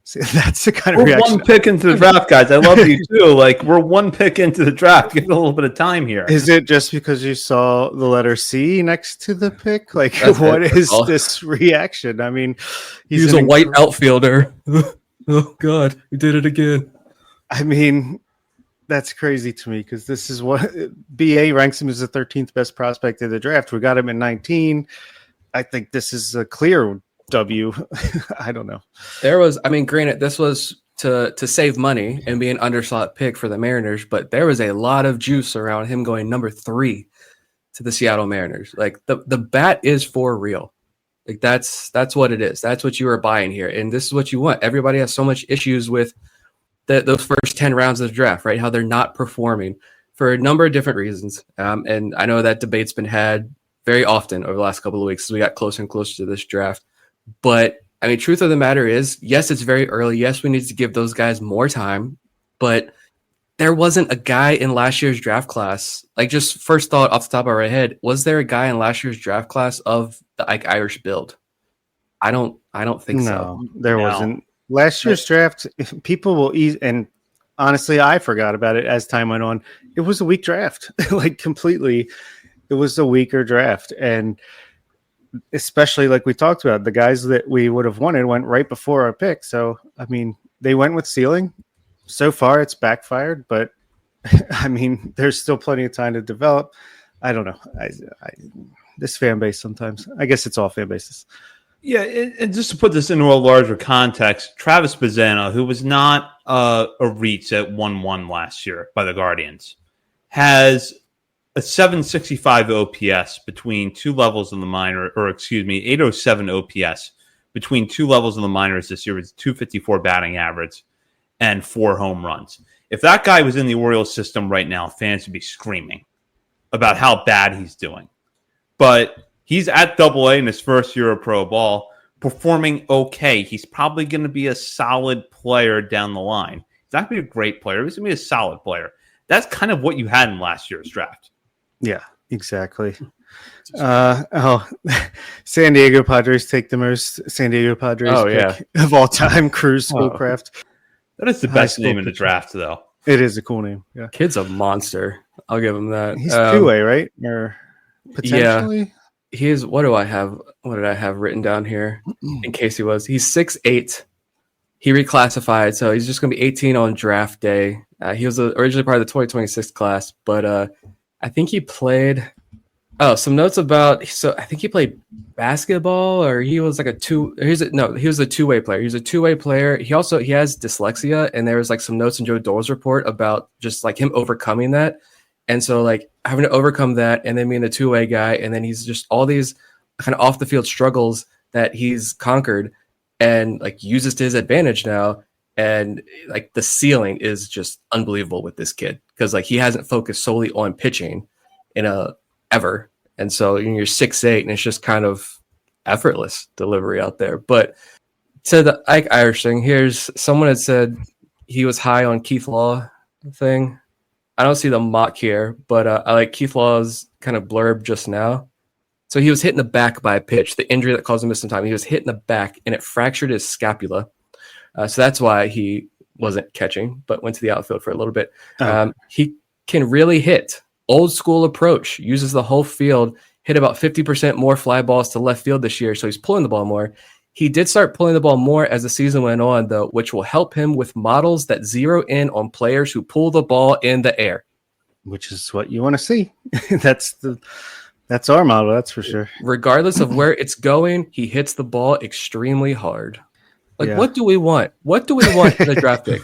See, that's the kind of reaction. We're one pick into the draft, guys. I love you too. Like, we're one pick into the draft. Give it a little bit of time here. Is it just because you saw the letter C next to the pick? Like, what is this reaction? I mean, he's a white outfielder. Oh, God, we did it again. I mean, that's crazy to me because this is what BA ranks him as the 13th best prospect in the draft. We got him at 19. I think this is a clear W. I don't know. Granted, this was to save money and be an underslot pick for the Mariners, but there was a lot of juice around him going number 3 to the Seattle Mariners. Like the bat is for real. Like that's what it is. That's what you are buying here. And this is what you want. Everybody has so much issues with those first 10 rounds of the draft, right? How they're not performing for a number of different reasons. And I know that debate's been had very often over the last couple of weeks as we got closer and closer to this draft. But I mean, truth of the matter is, yes, it's very early. Yes, we need to give those guys more time, but there wasn't a guy in last year's draft class. Like, just first thought off the top of our head, was there a guy in last year's draft class of the Ike Irish build? I don't think so. No, there wasn't. Last year's draft, people will and honestly, I forgot about it as time went on. It was a weak draft, like completely. It was a weaker draft, and especially like we talked about, the guys that we would have wanted went right before our pick. So, I mean, they went with ceiling. So far, it's backfired, but I mean, there's still plenty of time to develop. I don't know. This fan base sometimes, I guess it's all fan bases. Yeah, and just to put this into a larger context, Travis Bazzana, who was not a reach at 1-1 last year by the Guardians, has a 765 OPS between two levels in the minor, 807 OPS between two levels in the minors this year with 254 batting average and 4 home runs. If that guy was in the Orioles system right now, fans would be screaming about how bad he's doing. But he's at Double-A in his first year of pro ball, performing okay. He's probably going to be a solid player down the line. He's not going to be a great player. He's going to be a solid player. That's kind of what you had in last year's draft. Yeah, exactly. San Diego Padres take the most San Diego Padres pick of all time, Cruz Schoolcraft. That is the best name in the draft, though. It is a cool name. Yeah, kid's a monster. I'll give him that. He's 2A, right? Or potentially. what do I have? What did I have written down here in case he was? He's 6'8". He reclassified, so he's just going to be 18 on draft day. He was originally part of the 2026 class, but I think he played. Oh, some notes about. So I think he played basketball, or he was like he was a two-way player. He was a two-way player. He has dyslexia, and there was like some notes in Joe Dole's report about just like him overcoming that. And so like having to overcome that and then being the two-way guy, and then he's just all these kind of off the field struggles that he's conquered and like uses to his advantage now. And like the ceiling is just unbelievable with this kid because like he hasn't focused solely on pitching ever. And so you're 6'8", and it's just kind of effortless delivery out there. But to the Ike Irish thing, here's someone had said he was high on Keith Law thing. I don't see the mock here, but I like Keith Law's kind of blurb just now. So he was hit in the back by a pitch, the injury that caused him missing time. He was hit in the back, and it fractured his scapula. So that's why he wasn't catching, but went to the outfield for a little bit. He can really hit. Old school approach, uses the whole field, hit about 50% more fly balls to left field this year, so he's pulling the ball more. He did start pulling the ball more as the season went on, though, which will help him with models that zero in on players who pull the ball in the air. Which is what you want to see. That's our model, that's for sure. Regardless of where it's going, he hits the ball extremely hard. Like, What do we want? What do we want in the draft pick?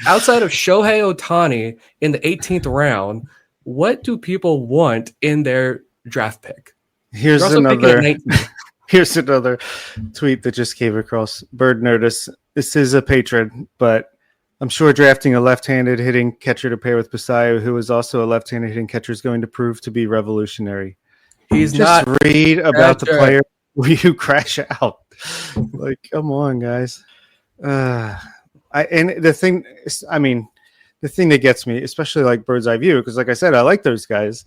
Outside of Shohei Ohtani in the 18th round, what do people want in their draft pick? Here's another tweet that just came across. Bird Nerdist. This is a patron, but I'm sure drafting a left-handed hitting catcher to pair with Basayo, who is also a left-handed hitting catcher, is going to prove to be revolutionary. He's just not read about the player you crash out. Like, come on, guys. The thing that gets me, especially like Bird's Eye View, because like I said, I like those guys.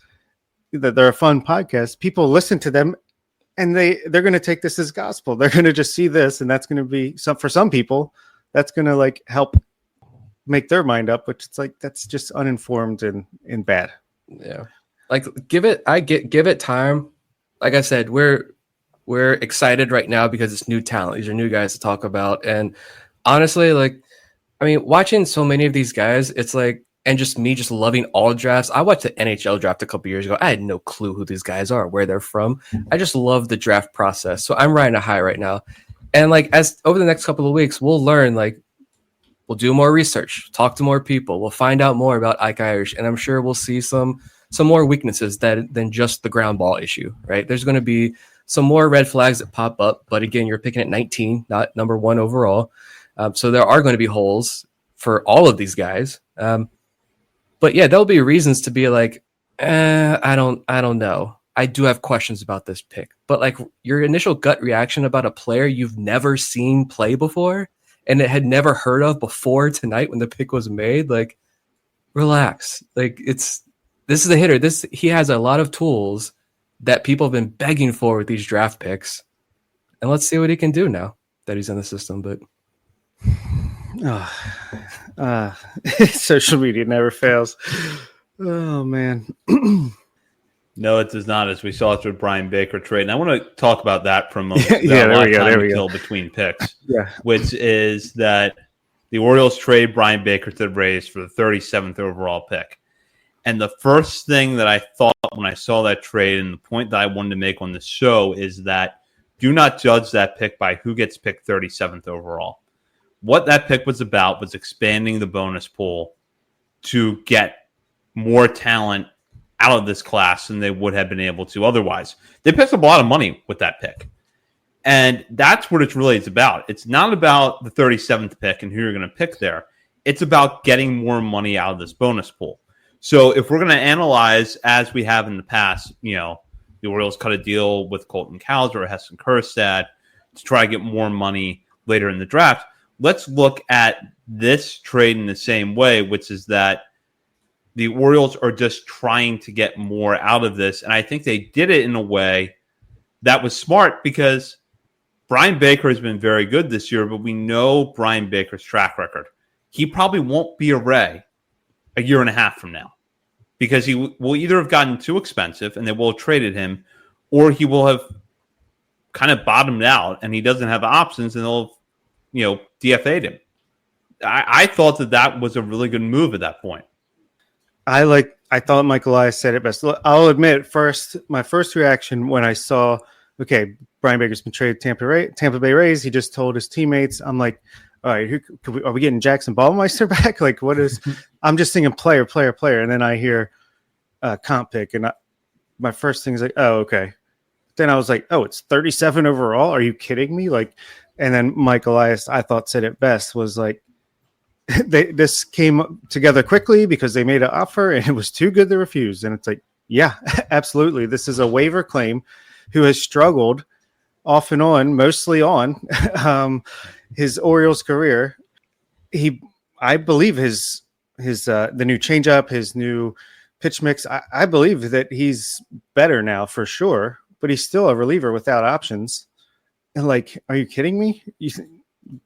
That they're a fun podcast. People listen to them, and they're going to take this as gospel. They're going to just see this, and that's going to be for some people. That's going to like help make their mind up, which it's like that's just uninformed and bad. Yeah, like give it time. Like I said, we're excited right now because it's new talent. These are new guys to talk about, and honestly, like I mean, watching so many of these guys, it's like. And just me just loving all drafts. I watched the NHL draft a couple years ago. I had no clue who these guys are, where they're from. I just love the draft process. So I'm riding a high right now. And like as over the next couple of weeks, we'll learn, like we'll do more research, talk to more people. We'll find out more about Ike Irish. And I'm sure we'll see some more weaknesses than just the ground ball issue, right? There's going to be some more red flags that pop up. But again, you're picking at 19, not number 1 overall. So there are going to be holes for all of these guys. But yeah, there'll be reasons to be like, I don't know. I do have questions about this pick. But like your initial gut reaction about a player you've never seen play before and it had never heard of before tonight when the pick was made, like relax. Like this is a hitter. He has a lot of tools that people have been begging for with these draft picks. And let's see what he can do now that he's in the system. But social media never fails. Oh man. No, it does not, as we saw through Brian Baker trade. And I want to talk about that for a moment. Yeah, there we go. Between picks, yeah, which is that the Orioles trade Brian Baker to the Rays for the 37th overall pick. And the first thing that I thought when I saw that trade, and the point that I wanted to make on the show, is that do not judge that pick by who gets picked 37th overall. What that pick was about was expanding the bonus pool to get more talent out of this class than they would have been able to otherwise. They picked up a lot of money with that pick. And that's what it really is about. It's not about the 37th pick and who you're going to pick there. It's about getting more money out of this bonus pool. So if we're going to analyze, as we have in the past, the Orioles cut a deal with Colton Cowser or Heston Kjerstad to try to get more money later in the draft. Let's look at this trade in the same way, which is that the Orioles are just trying to get more out of this. And I think they did it in a way that was smart because Brian Baker has been very good this year, but we know Brian Baker's track record. He probably won't be a Ray a year and a half from now because he will either have gotten too expensive and they will have traded him, or he will have kind of bottomed out and he doesn't have options and they'll, DFA'd him. I thought that was a really good move at that point. I thought Mike Elias said it best. I'll admit, my first reaction when I saw, okay, Brian Baker's been traded to Tampa Bay Rays. He just told his teammates, I'm like, all right, are we getting Jackson Ballmeister back? Like, what is? I'm just thinking player, and then I hear comp pick, and my first thing is like, oh, okay. Then I was like, oh, it's 37 overall. Are you kidding me? Like, and then Mike Elias, I thought said it best, was like, this came together quickly because they made an offer and it was too good to refuse. And it's like, yeah, absolutely. This is a waiver claim who has struggled off and on, mostly on his Orioles career. I believe his the new changeup, his new pitch mix. I believe that he's better now for sure, but he's still a reliever without options. And like, are you kidding me?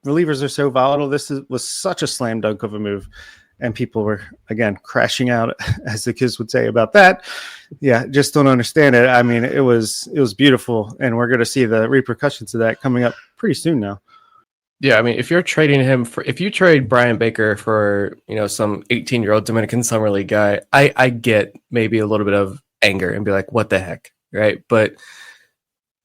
Relievers are so volatile. This was such a slam dunk of a move, and people were again crashing out, as the kids would say about that. Yeah, just don't understand it. I mean, it was beautiful, and we're going to see the repercussions of that coming up pretty soon now. Yeah, I mean, if you trade Brian Baker for some 18-year-old Dominican Summer League guy, I get maybe a little bit of anger and be like, what the heck, right? But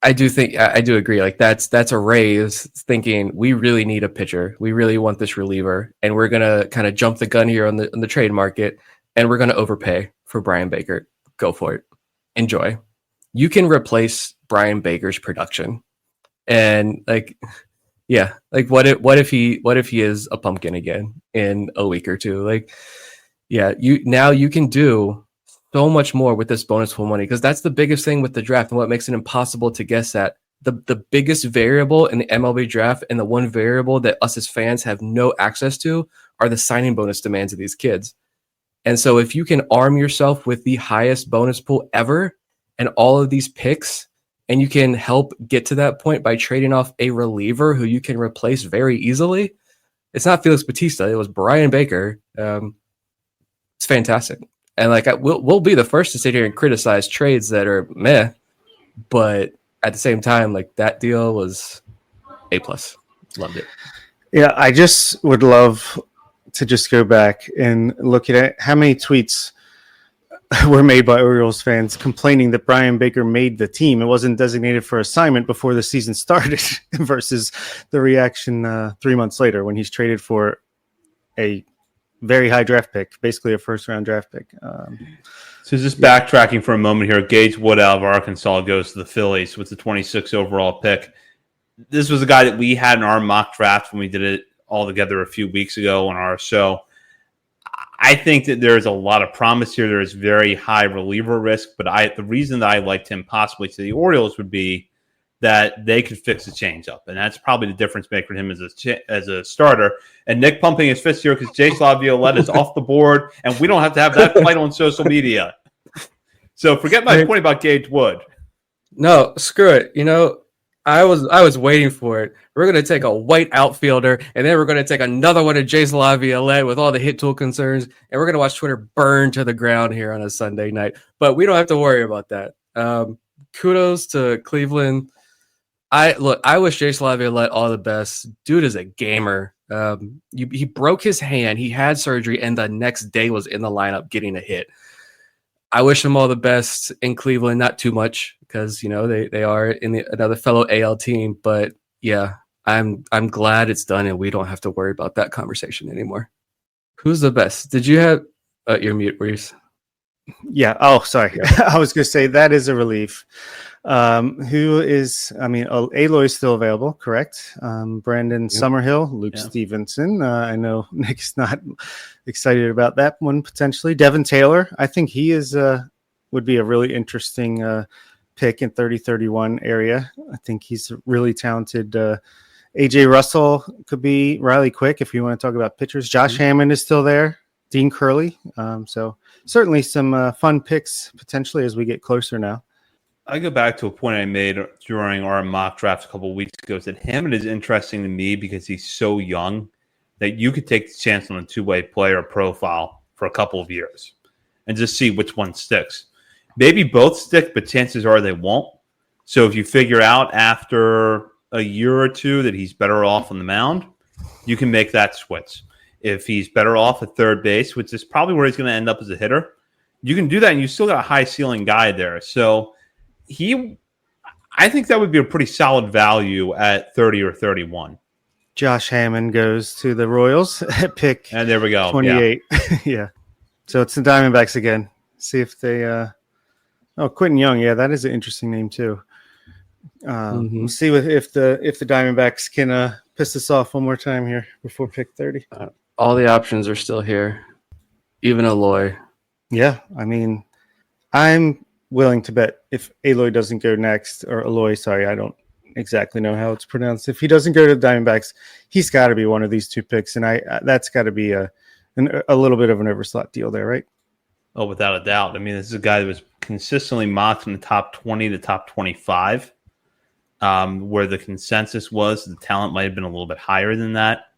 I do agree. Like that's a Rays thinking we really need a pitcher. We really want this reliever, and we're gonna kind of jump the gun here on the trade market, and we're gonna overpay for Brian Baker. Go for it. Enjoy. You can replace Brian Baker's production, and like what if he is a pumpkin again in a week or two? Like, yeah, you can do so much more with this bonus pool money, because that's the biggest thing with the draft and what makes it impossible to guess at. The biggest variable in the MLB draft, and the one variable that us as fans have no access to, are the signing bonus demands of these kids. And so if you can arm yourself with the highest bonus pool ever and all of these picks, and you can help get to that point by trading off a reliever who you can replace very easily. It's not Felix Bautista. It was Brian Baker. It's fantastic. And like, we'll be the first to sit here and criticize trades that are meh, but at the same time, like, that deal was A+. Loved it. Yeah, I just would love to just go back and look at it. How many tweets were made by Orioles fans complaining that Brian Baker made the team? It wasn't designated for assignment before the season started versus the reaction 3 months later when he's traded for a very high draft pick, basically a first-round draft pick. So just backtracking for a moment here, Gage Wood out of Arkansas goes to the Phillies with the 26th overall pick. This was a guy that we had in our mock draft when we did it all together a few weeks ago on our show. I think that there's a lot of promise here. There is very high reliever risk, but the reason that I liked him possibly to the Orioles would be that they could fix the changeup, and that's probably the difference maker for him as a starter. And Nick pumping his fist here because Jace Laviolette is off the board, and we don't have to have that fight on social media. So forget my point about Gage Wood. No, screw it. I was waiting for it. We're going to take a white outfielder, and then we're going to take another one of Jace Laviolette with all the hit tool concerns, and we're going to watch Twitter burn to the ground here on a Sunday night. But we don't have to worry about that. Kudos to Cleveland. I wish Jace Laviolette all the best. Dude is a gamer. He broke his hand. He had surgery, and the next day was in the lineup getting a hit. I wish him all the best in Cleveland. Not too much because they are in another fellow AL team. But yeah, I'm glad it's done, and we don't have to worry about that conversation anymore. Who's the best? Did you have? You're mute, Reese. Yeah. Oh, sorry. I was going to say that is a relief. Who is? I mean, Aloy is still available, correct? Brandon Summerhill, Luke Stevenson. I know Nick's not excited about that one potentially. Devin Taylor. I think he is would be a really interesting pick in 30-31 area. I think he's really talented. AJ Russell could be. Riley Quick, if you want to talk about pitchers. Josh Hammond is still there. Dean Curley. So certainly some fun picks potentially as we get closer now. I go back to a point I made during our mock draft a couple of weeks ago, is that Hammond is interesting to me because he's so young that you could take the chance on a two-way player profile for a couple of years and just see which one sticks. Maybe both stick, but chances are they won't. So if you figure out after a year or two that he's better off on the mound, you can make that switch. If he's better off at third base, which is probably where he's going to end up as a hitter, you can do that, and you still got a high ceiling guy there. So I think that would be a pretty solid value at 30 or 31. Josh Hammond goes to the Royals at pick. And there we go. 28. Yeah. So it's the Diamondbacks again. See if they Quentin Young. Yeah, that is an interesting name too. We'll see if the Diamondbacks can piss us off one more time here before pick 30. All the options are still here. Even Aloy. Yeah, I mean, I'm willing to bet if Aloy doesn't go next, or Aloy, sorry, I don't exactly know how it's pronounced. If he doesn't go to the Diamondbacks, he's got to be one of these two picks, and that's got to be a little bit of an overslot deal there, right? Oh, without a doubt. I mean, this is a guy that was consistently mocked in the top 20 to top 25, where the consensus was the talent might have been a little bit higher than that.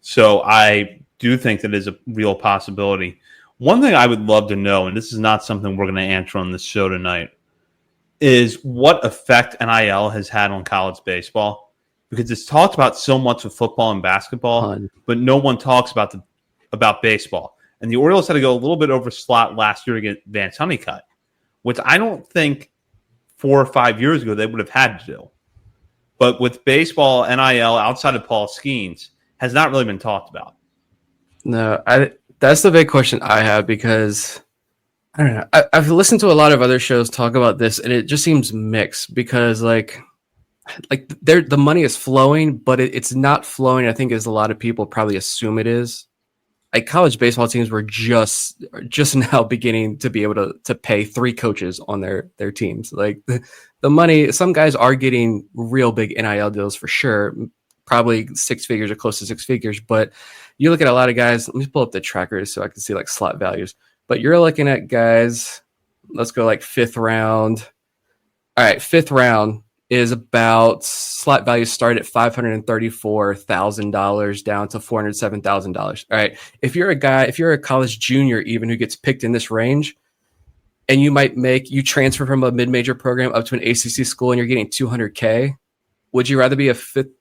So I do think that is a real possibility. One thing I would love to know, and this is not something we're going to answer on this show tonight, is what effect NIL has had on college baseball. Because it's talked about so much with football and basketball, but no one talks about baseball. And the Orioles had to go a little bit over slot last year to get Vance Honeycutt, which I don't think 4 or 5 years ago they would have had to do. But with baseball, NIL, outside of Paul Skeens, has not really been talked about. No, that's the big question I have, because I don't know. I've listened to a lot of other shows talk about this, and it just seems mixed because like the money is flowing, but it's not flowing, I think, as a lot of people probably assume it is. Like college baseball teams were just now beginning to be able to pay 3 coaches on their teams. Like the money, some guys are getting real big NIL deals for sure, probably 6 figures or close to 6 figures. But you look at a lot of guys. Let me pull up the trackers so I can see like slot values. But you're looking at guys. Let's go like 5th round. All right, 5th round is about slot values start at $534,000 down to $407,000. All right. If you're a college junior even who gets picked in this range, and you transfer from a mid-major program up to an ACC school and you're getting $200K, would you rather be a 5th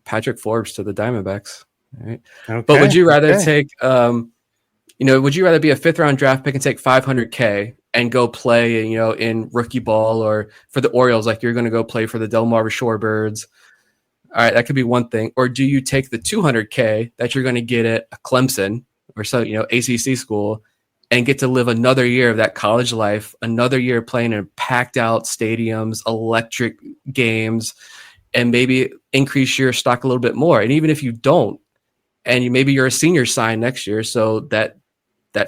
Patrick Forbes to the Diamondbacks? All right. Okay, but would you rather take would you rather be a 5th round draft pick and take $500K and go play, in rookie ball, or for the Orioles, like you're going to go play for the Delmarva Shorebirds? All right, that could be one thing. Or do you take the $200K that you're going to get at Clemson or ACC school and get to live another year of that college life, another year playing in packed out stadiums, electric games, and maybe increase your stock a little bit more? And even if you don't, and maybe you're a senior sign next year, so that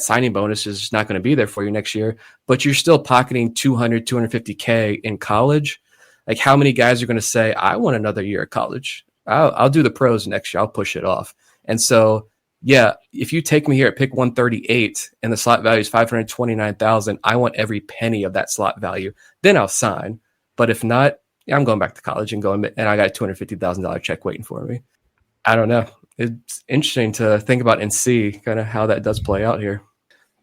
signing bonus is just not going to be there for you next year, but you're still pocketing $250K in college. Like, how many guys are going to say, I want another year of college? I'll do the pros next year. I'll push it off. And so, yeah, if you take me here at pick 138 and the slot value is $529,000, I want every penny of that slot value. Then I'll sign. But if not, I'm going back to college and I got a $250,000 check waiting for me. I don't know. It's interesting to think about and see kind of how that does play out here.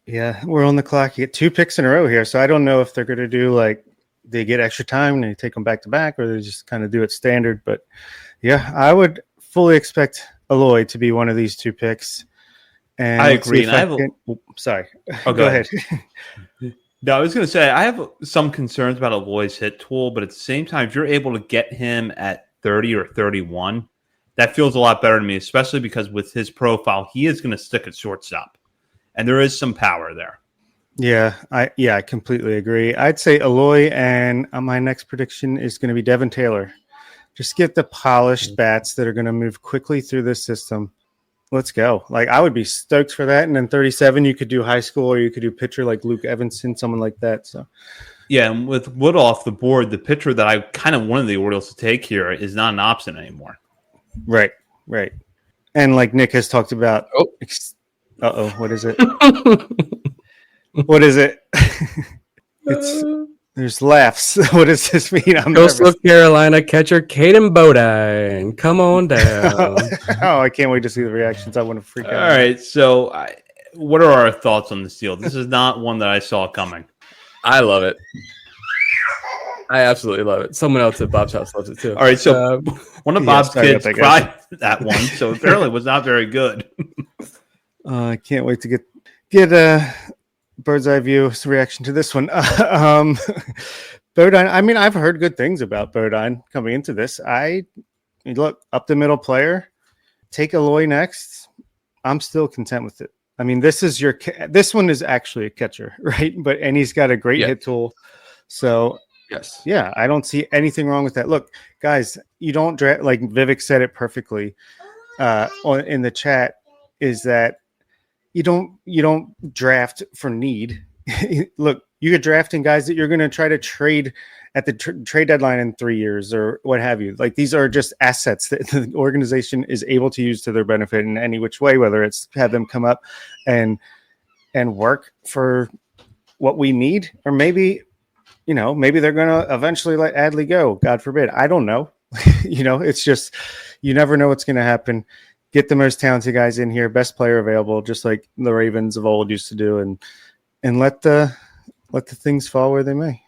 Yeah, we're on the clock. You get 2 picks in a row here, so I don't know if they're going to do like they get extra time and they take them back to back, or they just kind of do it standard. But yeah, I would fully expect Aloy to be one of these 2 picks. And I agree. Sorry. Oh, go ahead. No, I was going to say I have some concerns about Aloy's hit tool, but at the same time, if you're able to get him at 30 or 31, that feels a lot better to me, especially because with his profile, he is going to stick at shortstop, and there is some power there. Yeah, I completely agree. I'd say Aloy, and my next prediction is going to be Devin Taylor. Just get the polished bats that are going to move quickly through this system. Let's go. Like, I would be stoked for that. And then 37, you could do high school, or you could do pitcher like Luke Evanson, someone like that. So, yeah, and with Wood off the board, the pitcher that I kind of wanted the Orioles to take here is not an option anymore. Right. And like Nick has talked about. What is it? What is it? There's laughs. What does this mean? I'm Coastal North Carolina catcher Caden Bodine. Come on down. Oh, I can't wait to see the reactions. I want to freak out. All right. So, what are our thoughts on this deal? This is not one that I saw coming. I love it. I absolutely love it. Someone else at Bob's house loves it too. All right, so one of yeah, Bob's sorry about kids that, guys. tried that one, so apparently it was not very good. I can't wait to get a bird's eye view reaction to this one. Bodine. I mean, I've heard good things about Bodine coming into this. Look up the middle player. Take Aloy next. I'm still content with it. I mean, this one is actually a catcher, right? And he's got a great hit tool. So yes, yeah, I don't see anything wrong with that. Look, guys, you don't draft, like Vivek said it perfectly in the chat, is that you don't draft for need. Look, you're drafting guys that you're going to try to trade at the trade deadline in 3 years or what have you. Like, these are just assets that the organization is able to use to their benefit in any which way, whether it's have them come up and work for what we need, or maybe they're going to eventually let Adley go. God forbid. I don't know. It's just, you never know what's going to happen. Get the most talented guys in here, best player available, just like the Ravens of old used to do, and let the things fall where they may.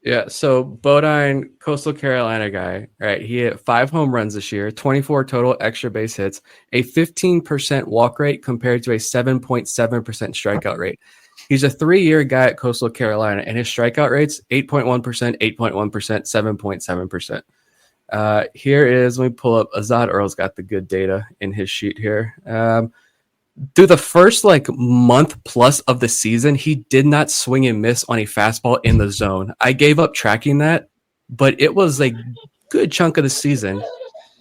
Yeah, so Bodine, Coastal Carolina guy, right? He hit 5 home runs this year, 24 total extra base hits, a 15% walk rate compared to a 7.7% strikeout rate. He's a 3-year guy at Coastal Carolina, and his strikeout rates 8.1%, 8.1%, 7.7%. Here is, let me pull up. Azad Earl's got the good data in his sheet here. Through the first month plus of the season, he did not swing and miss on a fastball in the zone. I gave up tracking that, but it was a good chunk of the season.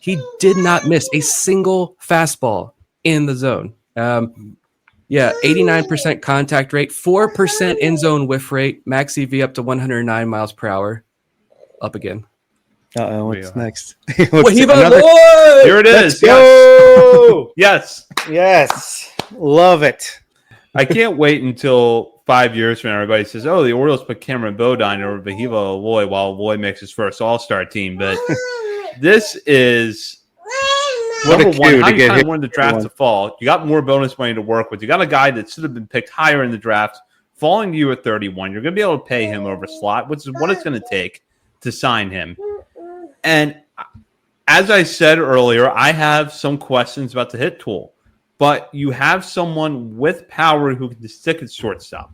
He did not miss a single fastball in the zone. 89% contact rate, 4% in zone whiff rate, max EV up to 109 miles per hour. Up again. What's next? Here it is. Yes. Yes. Love it. I can't wait until 5 years from now everybody says, oh, the Orioles put Cameron Bodine over Vahiva Aloy while Aloy makes his first All-Star team. But this is number one, how you kind of wanted the draft to fall. You got more bonus money to work with. You got a guy that should have been picked higher in the draft falling to you at 31. You're going to be able to pay him over slot, which is what it's going to take to sign him. And as I said earlier, I have some questions about the hit tool, but you have someone with power who can stick at shortstop.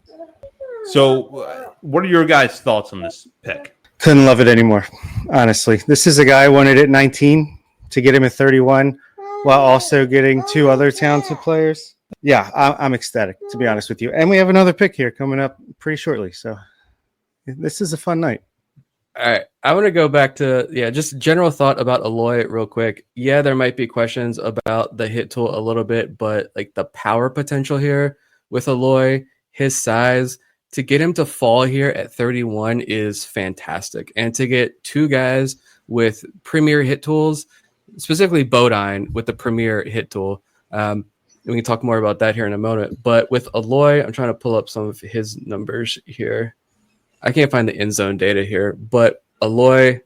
So what are your guys' thoughts on this pick? Couldn't love it anymore, honestly. This is a guy I wanted at 19 to get him at 31 while also getting 2 other talented players. Yeah, I'm ecstatic, to be honest with you. And we have another pick here coming up pretty shortly. So this is a fun night. All right, I want to go back to, just general thought about Aloy real quick. Yeah, there might be questions about the hit tool a little bit, but the power potential here with Aloy, his size, to get him to fall here at 31 is fantastic. And to get 2 guys with premier hit tools, specifically Bodine with the premier hit tool, we can talk more about that here in a moment. But with Aloy, I'm trying to pull up some of his numbers here. I can't find the end zone data here, but Aloy,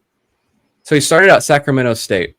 so he started out Sacramento State,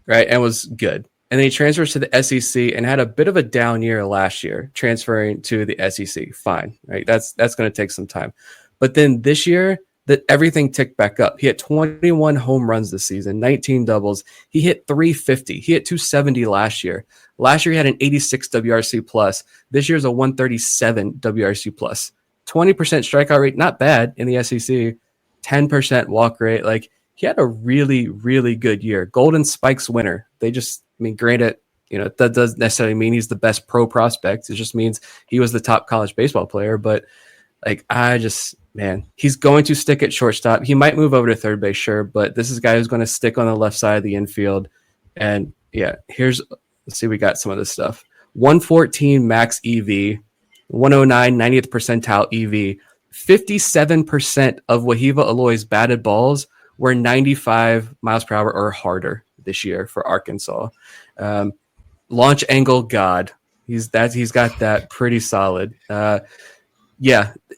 right, and was good. And then he transfers to the SEC and had a bit of a down year last year, transferring to the SEC. Fine, right? That's going to take some time. But then this year, everything ticked back up. He had 21 home runs this season, 19 doubles. He hit 350. He hit 270 last year. Last year, he had an 86 WRC plus. This year's a 137 WRC plus. 20% strikeout rate, not bad in the SEC. 10% walk rate. He had a really, really good year. Golden Spikes winner. Granted, that doesn't necessarily mean he's the best pro prospect. It just means he was the top college baseball player. But he's going to stick at shortstop. He might move over to third base, sure, but this is a guy who's going to stick on the left side of the infield. And let's see, we got some of this stuff. 114 max EV. 109 90th percentile EV. 57% of Wahiva Aloy's batted balls were 95 miles per hour or harder this year for Arkansas. Launch angle god. He's got that pretty solid. A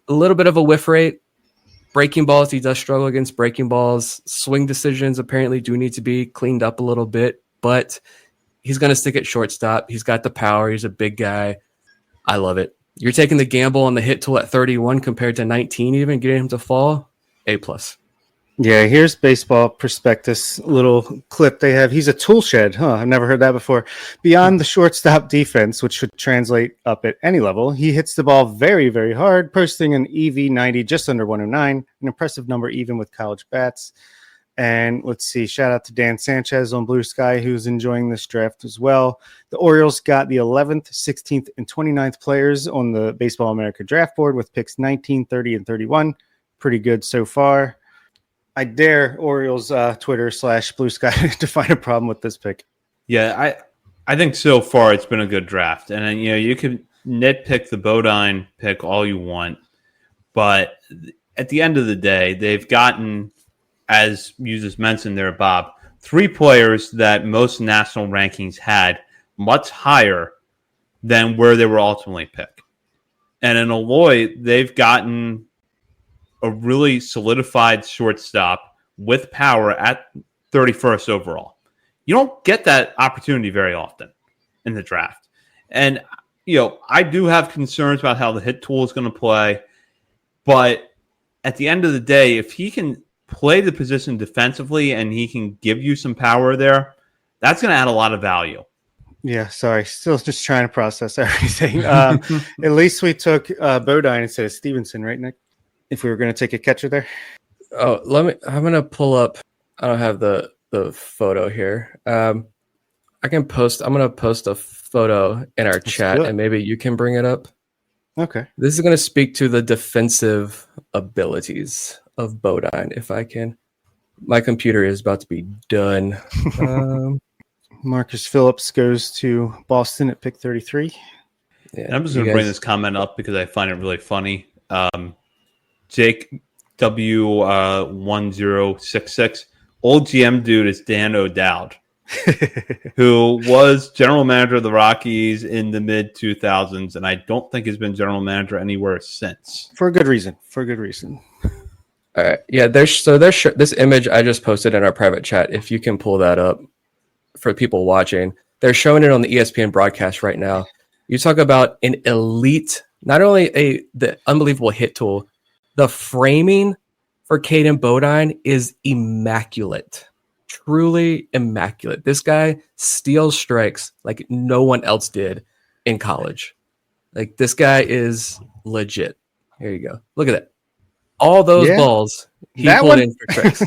little bit of a whiff rate. Breaking balls, he does struggle against breaking balls. Swing decisions apparently do need to be cleaned up a little bit, but he's going to stick at shortstop. He's got the power. He's a big guy. I love it. You're taking the gamble on the hit tool at 31 compared to 19 even, getting him to fall. A+. Yeah, here's Baseball Prospectus little clip they have. He's a tool shed. I've never heard that before. Beyond the shortstop defense, which should translate up at any level, he hits the ball very, very hard, posting an EV 90 just under 109, an impressive number even with college bats. And let's see, shout out to Dan Sanchez on Blue Sky, who's enjoying this draft as well. The Orioles got the 11th, 16th, and 29th players on the Baseball America draft board with picks 19, 30, and 31. Pretty good so far. I dare Orioles Twitter / Blue Sky to find a problem with this pick. Yeah, I think so far it's been a good draft. And, you can nitpick the Bodine pick all you want. But at the end of the day, they've gotten, as you just mentioned there, Bob, 3 players that most national rankings had much higher than where they were ultimately picked. And in Eloy, they've gotten a really solidified shortstop with power at 31st overall. You don't get that opportunity very often in the draft. And, I do have concerns about how the hit tool is going to play. But at the end of the day, if he can play the position defensively and he can give you some power there, that's going to add a lot of value. Yeah, sorry. Still just trying to process everything. At least we took Bodine instead of Stevenson, right, Nick? If we were going to take a catcher there. Oh, I'm going to pull up. I don't have the photo here. I'm going to post a photo in our chat and maybe you can bring it up. Okay. This is going to speak to the defensive abilities of Bodine. If I can, my computer is about to be done. Marcus Phillips goes to Boston at pick 33. Yeah, I'm just going to bring this comment up because I find it really funny. Jake W1066, old GM dude is Dan O'Dowd, who was general manager of the Rockies in the mid 2000s, and I don't think has been general manager anywhere since. For a good reason. All right. Yeah, there's this image I just posted in our private chat. If you can pull that up for people watching, they're showing it on the ESPN broadcast right now. You talk about an elite, not only the unbelievable hit tool, the framing for Caden Bodine is immaculate, truly immaculate. This guy steals strikes like no one else did in college. Like this guy is legit. Here you go. Look at that. All those balls he pulled in for tricks.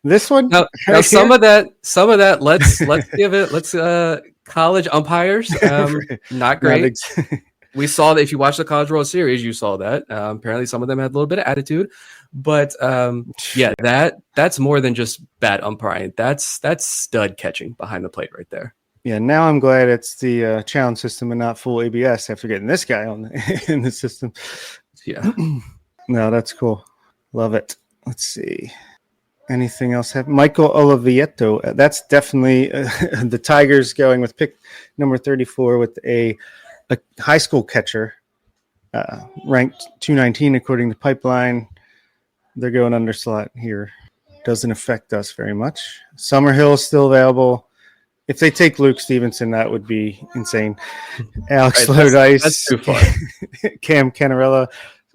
This one? Now some of that. Let's college umpires. Not great. We saw that if you watch the College World Series, you saw that. Apparently, some of them had a little bit of attitude, but that's more than just bad umpiring. That's stud catching behind the plate right there. Yeah, now I'm glad it's the challenge system and not full ABS after getting this guy in the system. Yeah, no, that's cool. Love it. Let's see. Anything else happen? Michael Olivietto. That's definitely the Tigers going with pick number 34 with a high school catcher, ranked 219 according to Pipeline. They're going under slot here. Doesn't affect us very much. Summerhill is still available. If they take Luke Stevenson, that would be insane. Alex Lodice. That's too far. Cam Canarella.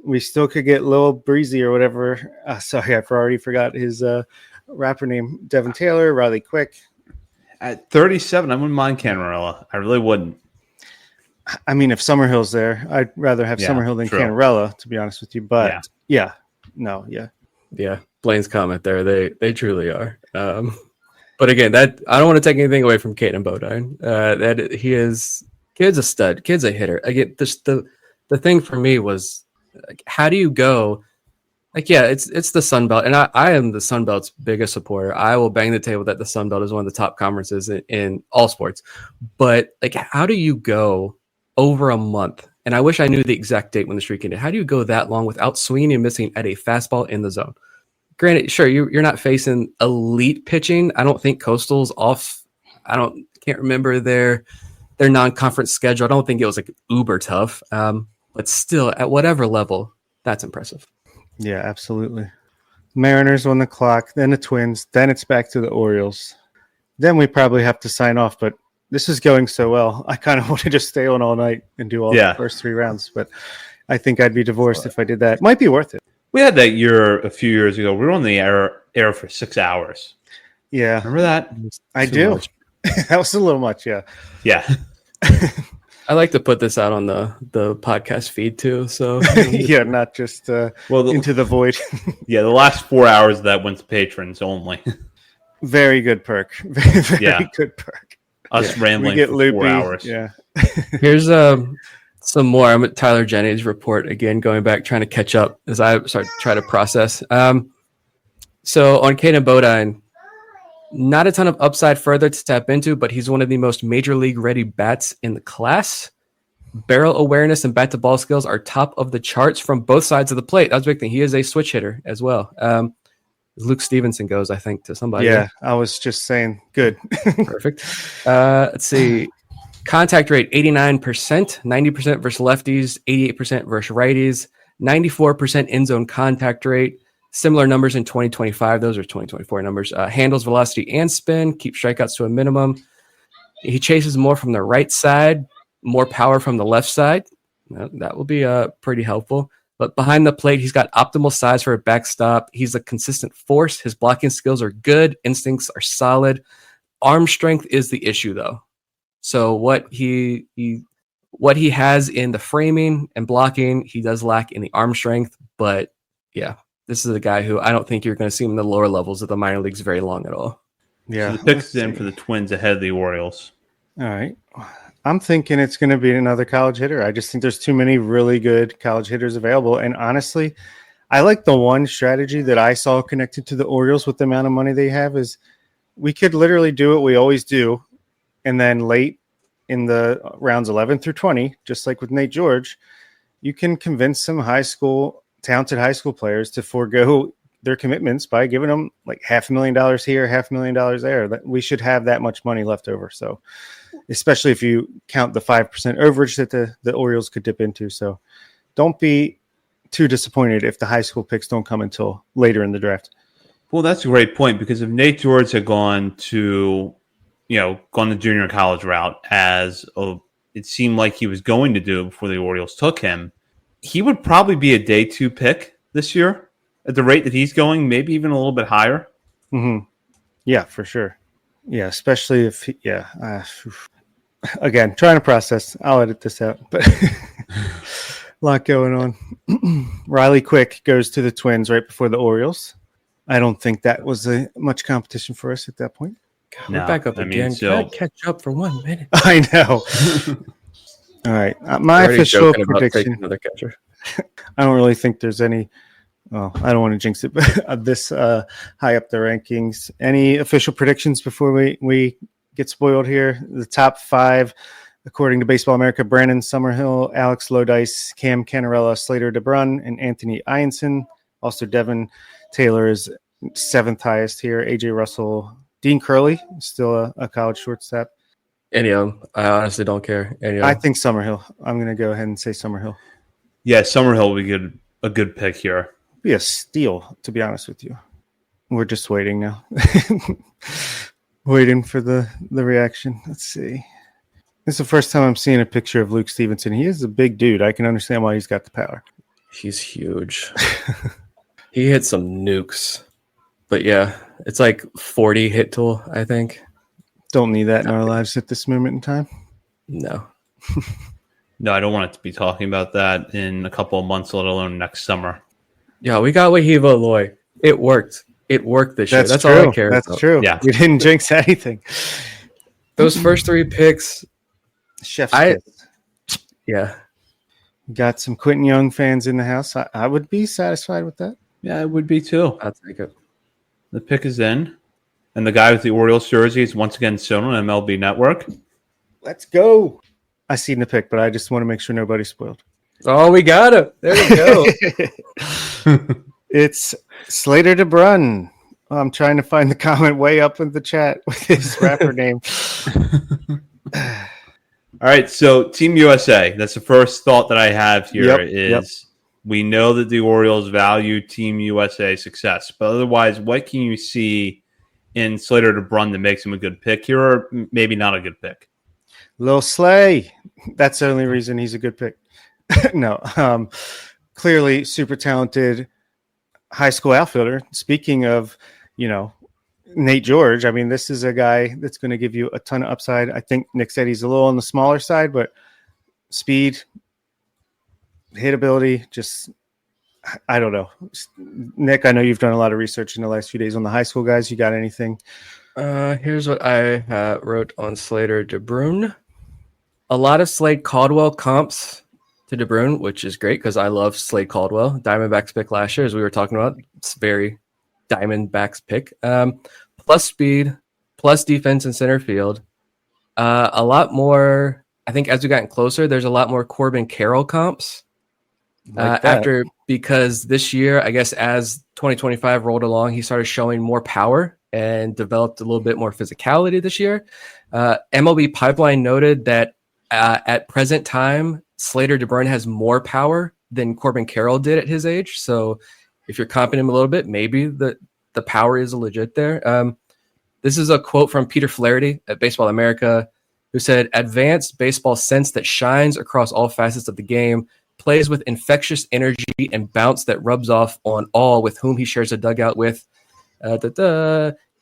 We still could get Lil Breezy or whatever. Sorry, I already forgot his rapper name. Devin Taylor, Riley Quick. At 37, I wouldn't mind Canarella. I really wouldn't. I mean, if Summerhill's there, I'd rather have Summerhill than Canarella, to be honest with you. But yeah. Blaine's comment there. They truly are. But again, that I don't want to take anything away from Caden Bodine. That he is. Kid's a stud. Kid's a hitter. Again, the thing for me was, like, how do you go? Like, yeah, it's the Sun Belt, and I am the Sun Belt's biggest supporter. I will bang the table that the Sun Belt is one of the top conferences in all sports. But like, how do you go over a month? And I wish I knew the exact date when the streak ended. How do you go that long without swinging and missing at a fastball in the zone? Granted, sure, you're not facing elite pitching. I don't think Coastal's off. Can't remember their non-conference schedule. I don't think it was like uber tough. But still, at whatever level, that's impressive. Yeah, absolutely. Mariners on the clock, then the Twins, then it's back to the Orioles. Then we probably have to sign off, but this is going so well. I kind of want to just stay on all night and do all the first 3 rounds, but I think I'd be divorced if I did that. Might be worth it. We had that year a few years ago. We were on the air for 6 hours. Yeah, Remember that? I Too do. much. That was a little much. Yeah. Yeah. I like to put this out on the podcast feed too. So Yeah, not just Well, into the void. yeah, the last 4 hours of that went to patrons only. Very good perk. Very Yeah. good perk. Us We rambling get for loopy. 4 hours. Yeah. here's some more. I'm at Tyler Jennings' report again, going back, trying to catch up as I try to process. So on Caden Bodine, not a ton of upside further to tap into, but he's one of the most major league ready bats in the class. Barrel awareness and bat to ball skills are top of the charts from both sides of the plate. That's a big thing. He is a switch hitter as well. Luke Stevenson goes, I think, to somebody. Yeah, I was just saying, good. Perfect. Let's see. Contact rate 89%, 90% versus lefties, 88% versus righties, 94% in zone contact rate. Similar numbers in 2025. Those are 2024 numbers. Handles velocity and spin, keep strikeouts to a minimum. He chases more from the right side, more power from the left side. That will be pretty helpful. But behind the plate, he's got optimal size for a backstop. He's a consistent force. His blocking skills are good. Instincts are solid. Arm strength is the issue, though. So what he has in the framing and blocking, he does lack in the arm strength. But yeah, this is a guy who I don't think you're going to see him in the lower levels of the minor leagues very long at all. Yeah. So the pick's in for the Twins ahead of the Orioles. All right. I'm thinking it's going to be another college hitter. I just think there's too many really good college hitters available. And honestly, I like the one strategy that I saw connected to the Orioles with the amount of money they have is we could literally do what we always do. And then late in the rounds 11 through 20, just like with Nate George, you can convince some talented high school players to forego their commitments by giving them like $500,000 here, $500,000 there. That we should have that much money left over. So especially if you count the 5% overage that the Orioles could dip into. So don't be too disappointed if the high school picks don't come until later in the draft. Well, that's a great point because if Nate George had gone the junior college route it seemed like he was going to do before the Orioles took him, he would probably be a day 2 pick this year at the rate that he's going, maybe even a little bit higher. Mm-hmm. Yeah, for sure. Yeah, especially if again, trying to process. I'll edit this out, but a lot going on. Riley Quick goes to the Twins right before the Orioles. I don't think that was much competition for us at that point. God, we're back up again. Can catch up for 1 minute? I know. All right. My official prediction. Another catcher. I don't really think there's any. Well, I don't want to jinx it, but this high up the rankings. Any official predictions before we get spoiled here? The top 5, according to Baseball America: Brandon Summerhill, Alex Lodice, Cam Canarella, Slater DeBrun, and Anthony Ianson. Also, Devin Taylor is 7th highest here. AJ Russell, Dean Curley, still a college shortstop. Any of them. I honestly don't care. I think Summerhill. I'm going to go ahead and say Summerhill. Yeah, Summerhill would be a good pick here. Be a steal, to be honest with you. We're just waiting now. Waiting for the reaction. Let's see. This is the first time I'm seeing a picture of Luke Stevenson. He is a big dude. I can understand why he's got the power. He's huge. He hit some nukes. But yeah, it's like 40 hit tool, I think. Don't need that in our lives at this moment in time. No. No, I don't want it to be talking about that in a couple of months, let alone next summer. Yeah, we got Wahiva Aloy. It worked. It worked this year. That's all I care about. That's true. Yeah. We didn't jinx anything. Those first 3 picks. Chef's kiss. Yeah. Got some Quentin Young fans in the house. I would be satisfied with that. Yeah, it would be too. I'll take it. The pick is in. And the guy with the Orioles jersey is once again shown on MLB Network. Let's go. I seen the pick, but I just want to make sure nobody's spoiled. Oh, we got it. There we go. It's Slater DeBrun. I'm trying to find the comment way up in the chat with his rapper name. All right, so Team USA. That's the first thought that I have here we know that the Orioles value Team USA success, but otherwise, what can you see in Slater DeBrun that makes him a good pick here, or maybe not a good pick? Lil Slay. That's the only reason he's a good pick. No, clearly super talented, high school outfielder. Speaking of, Nate George, I mean, this is a guy that's going to give you a ton of upside. I think Nick said he's a little on the smaller side, but speed, hit ability, just I don't know. Nick, I know you've done a lot of research in the last few days on the high school guys. You got anything? Here's what I wrote on Slater DeBrune. A lot of Slade Caldwell comps to DeBrune, which is great because I love Slade Caldwell. Diamondbacks pick last year, as we were talking about. It's very Diamondbacks pick. Plus speed, plus defense in center field. A lot more, I think as we gotten closer, there's a lot more Corbin Carroll comps. Because this year, I guess as 2025 rolled along, he started showing more power and developed a little bit more physicality this year. MLB Pipeline noted that at present time, Slater DeBrune has more power than Corbin Carroll did at his age. So if you're comping him a little bit, maybe the power is legit there. This is a quote from Peter Flaherty at Baseball America, who said, "Advanced baseball sense that shines across all facets of the game, plays with infectious energy and bounce that rubs off on all with whom he shares a dugout with.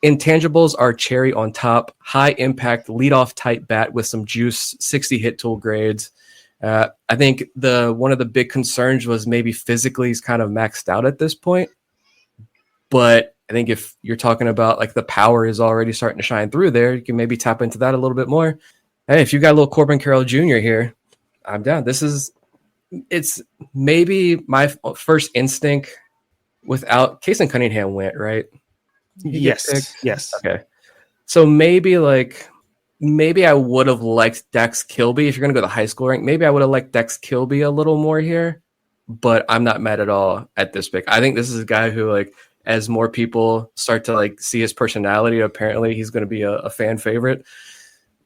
Intangibles are cherry on top, high impact, leadoff type bat with some juice, 60 hit tool grades." I think one of the big concerns was maybe physically he's kind of maxed out at this point. But I think if you're talking about like the power is already starting to shine through there, you can maybe tap into that a little bit more. Hey, if you got a little Corbin Carroll Jr. here, I'm down. It's maybe my first instinct without Case and Cunningham went, right? Yes. Okay. So maybe I would have liked Dex Kilby. If you're going to go to the high school rank, maybe I would have liked Dex Kilby a little more here, but I'm not mad at all at this pick. I think this is a guy who, as more people start to see his personality, apparently he's going to be a fan favorite.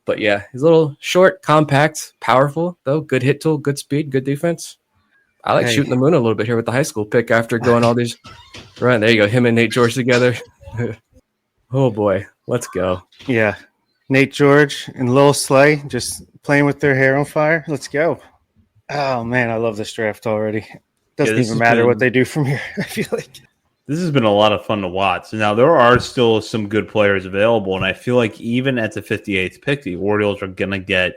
But yeah, he's a little short, compact, powerful, though. Good hit tool, good speed, good defense. I like shooting the moon a little bit here with the high school pick after going all these. Right, there you go. Him and Nate George together. Oh, boy. Let's go. Yeah. Nate George and Lil Slay just playing with their hair on fire. Let's go. Oh, man, I love this draft already. Doesn't even matter what they do from here, I feel like. This has been a lot of fun to watch. Now, there are still some good players available, and I feel like even at the 58th pick, the Orioles are going to get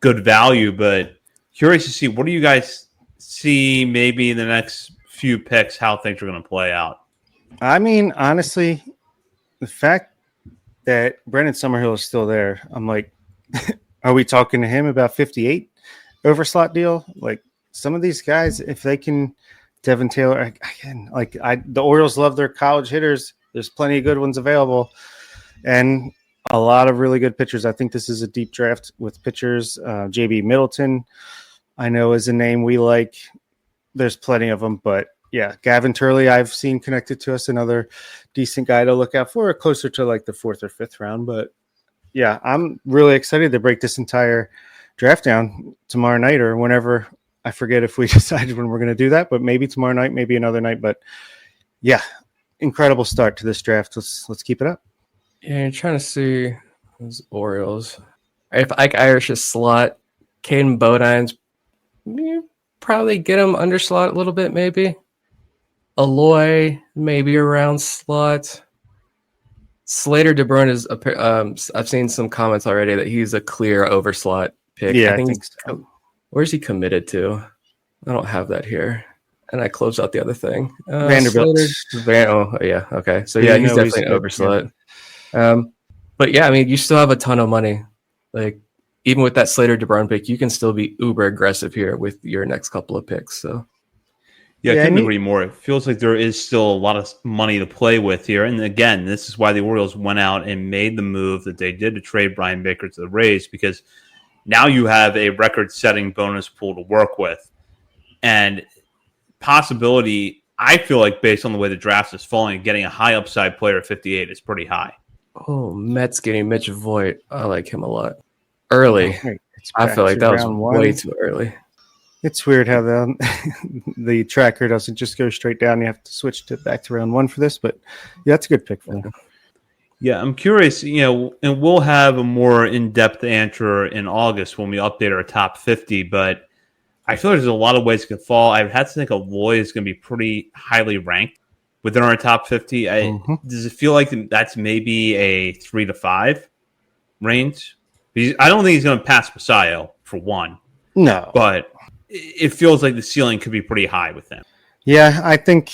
good value, but curious to see, what do you guys see maybe in the next few picks, how things are going to play out? I mean, honestly, the fact that Brendan Summerhill is still there, I'm like, are we talking to him about 58 over slot deal? Some of these guys, if they can – Devin Taylor, again, the Orioles love their college hitters. There's plenty of good ones available and a lot of really good pitchers. I think this is a deep draft with pitchers. JB Middleton, I know, is a name we like. There's plenty of them, but yeah, Gavin Turley, I've seen connected to us, another decent guy to look out for, closer to the 4th or 5th round. But yeah, I'm really excited to break this entire draft down tomorrow night or whenever. I forget if we decided when we're going to do that, but maybe tomorrow night, maybe another night. But yeah, incredible start to this draft. Let's keep it up. Yeah, you're trying to see those Orioles. If Ike Irish is slot, Caden Bodine's probably get him under slot a little bit, maybe. Aloy, maybe around slot. Slater DeBrune is I've seen some comments already that he's a clear over slot pick. Yeah, I think so. Where's he committed to? I don't have that here. And I closed out the other thing. Vanderbilt. Yeah. Okay. So yeah, he's definitely an overslot. Yeah. But yeah, I mean, you still have a ton of money. Even with that Slater DeBrune pick, you can still be uber aggressive here with your next couple of picks. So yeah, I couldn't agree more. It feels like there is still a lot of money to play with here. And again, this is why the Orioles went out and made the move that they did to trade Brian Baker to the Rays, because now you have a record-setting bonus pool to work with. And possibility, I feel like based on the way the draft is falling, getting a high upside player at 58 is pretty high. Oh, Mets getting Mitch Voigt. I like him a lot. Early. I feel like that was way too early. It's weird how the tracker doesn't just go straight down. You have to switch back to round 1 for this. But yeah, that's a good pick for them. Yeah, I'm curious, and we'll have a more in-depth answer in August when we update our top 50, but I feel like there's a lot of ways it could fall. I had to think Aloy is going to be pretty highly ranked. within our top 50. Does it feel like that's maybe a 3 to 5 range? I don't think he's going to pass Basayo for one. No. But it feels like the ceiling could be pretty high with him. Yeah, I think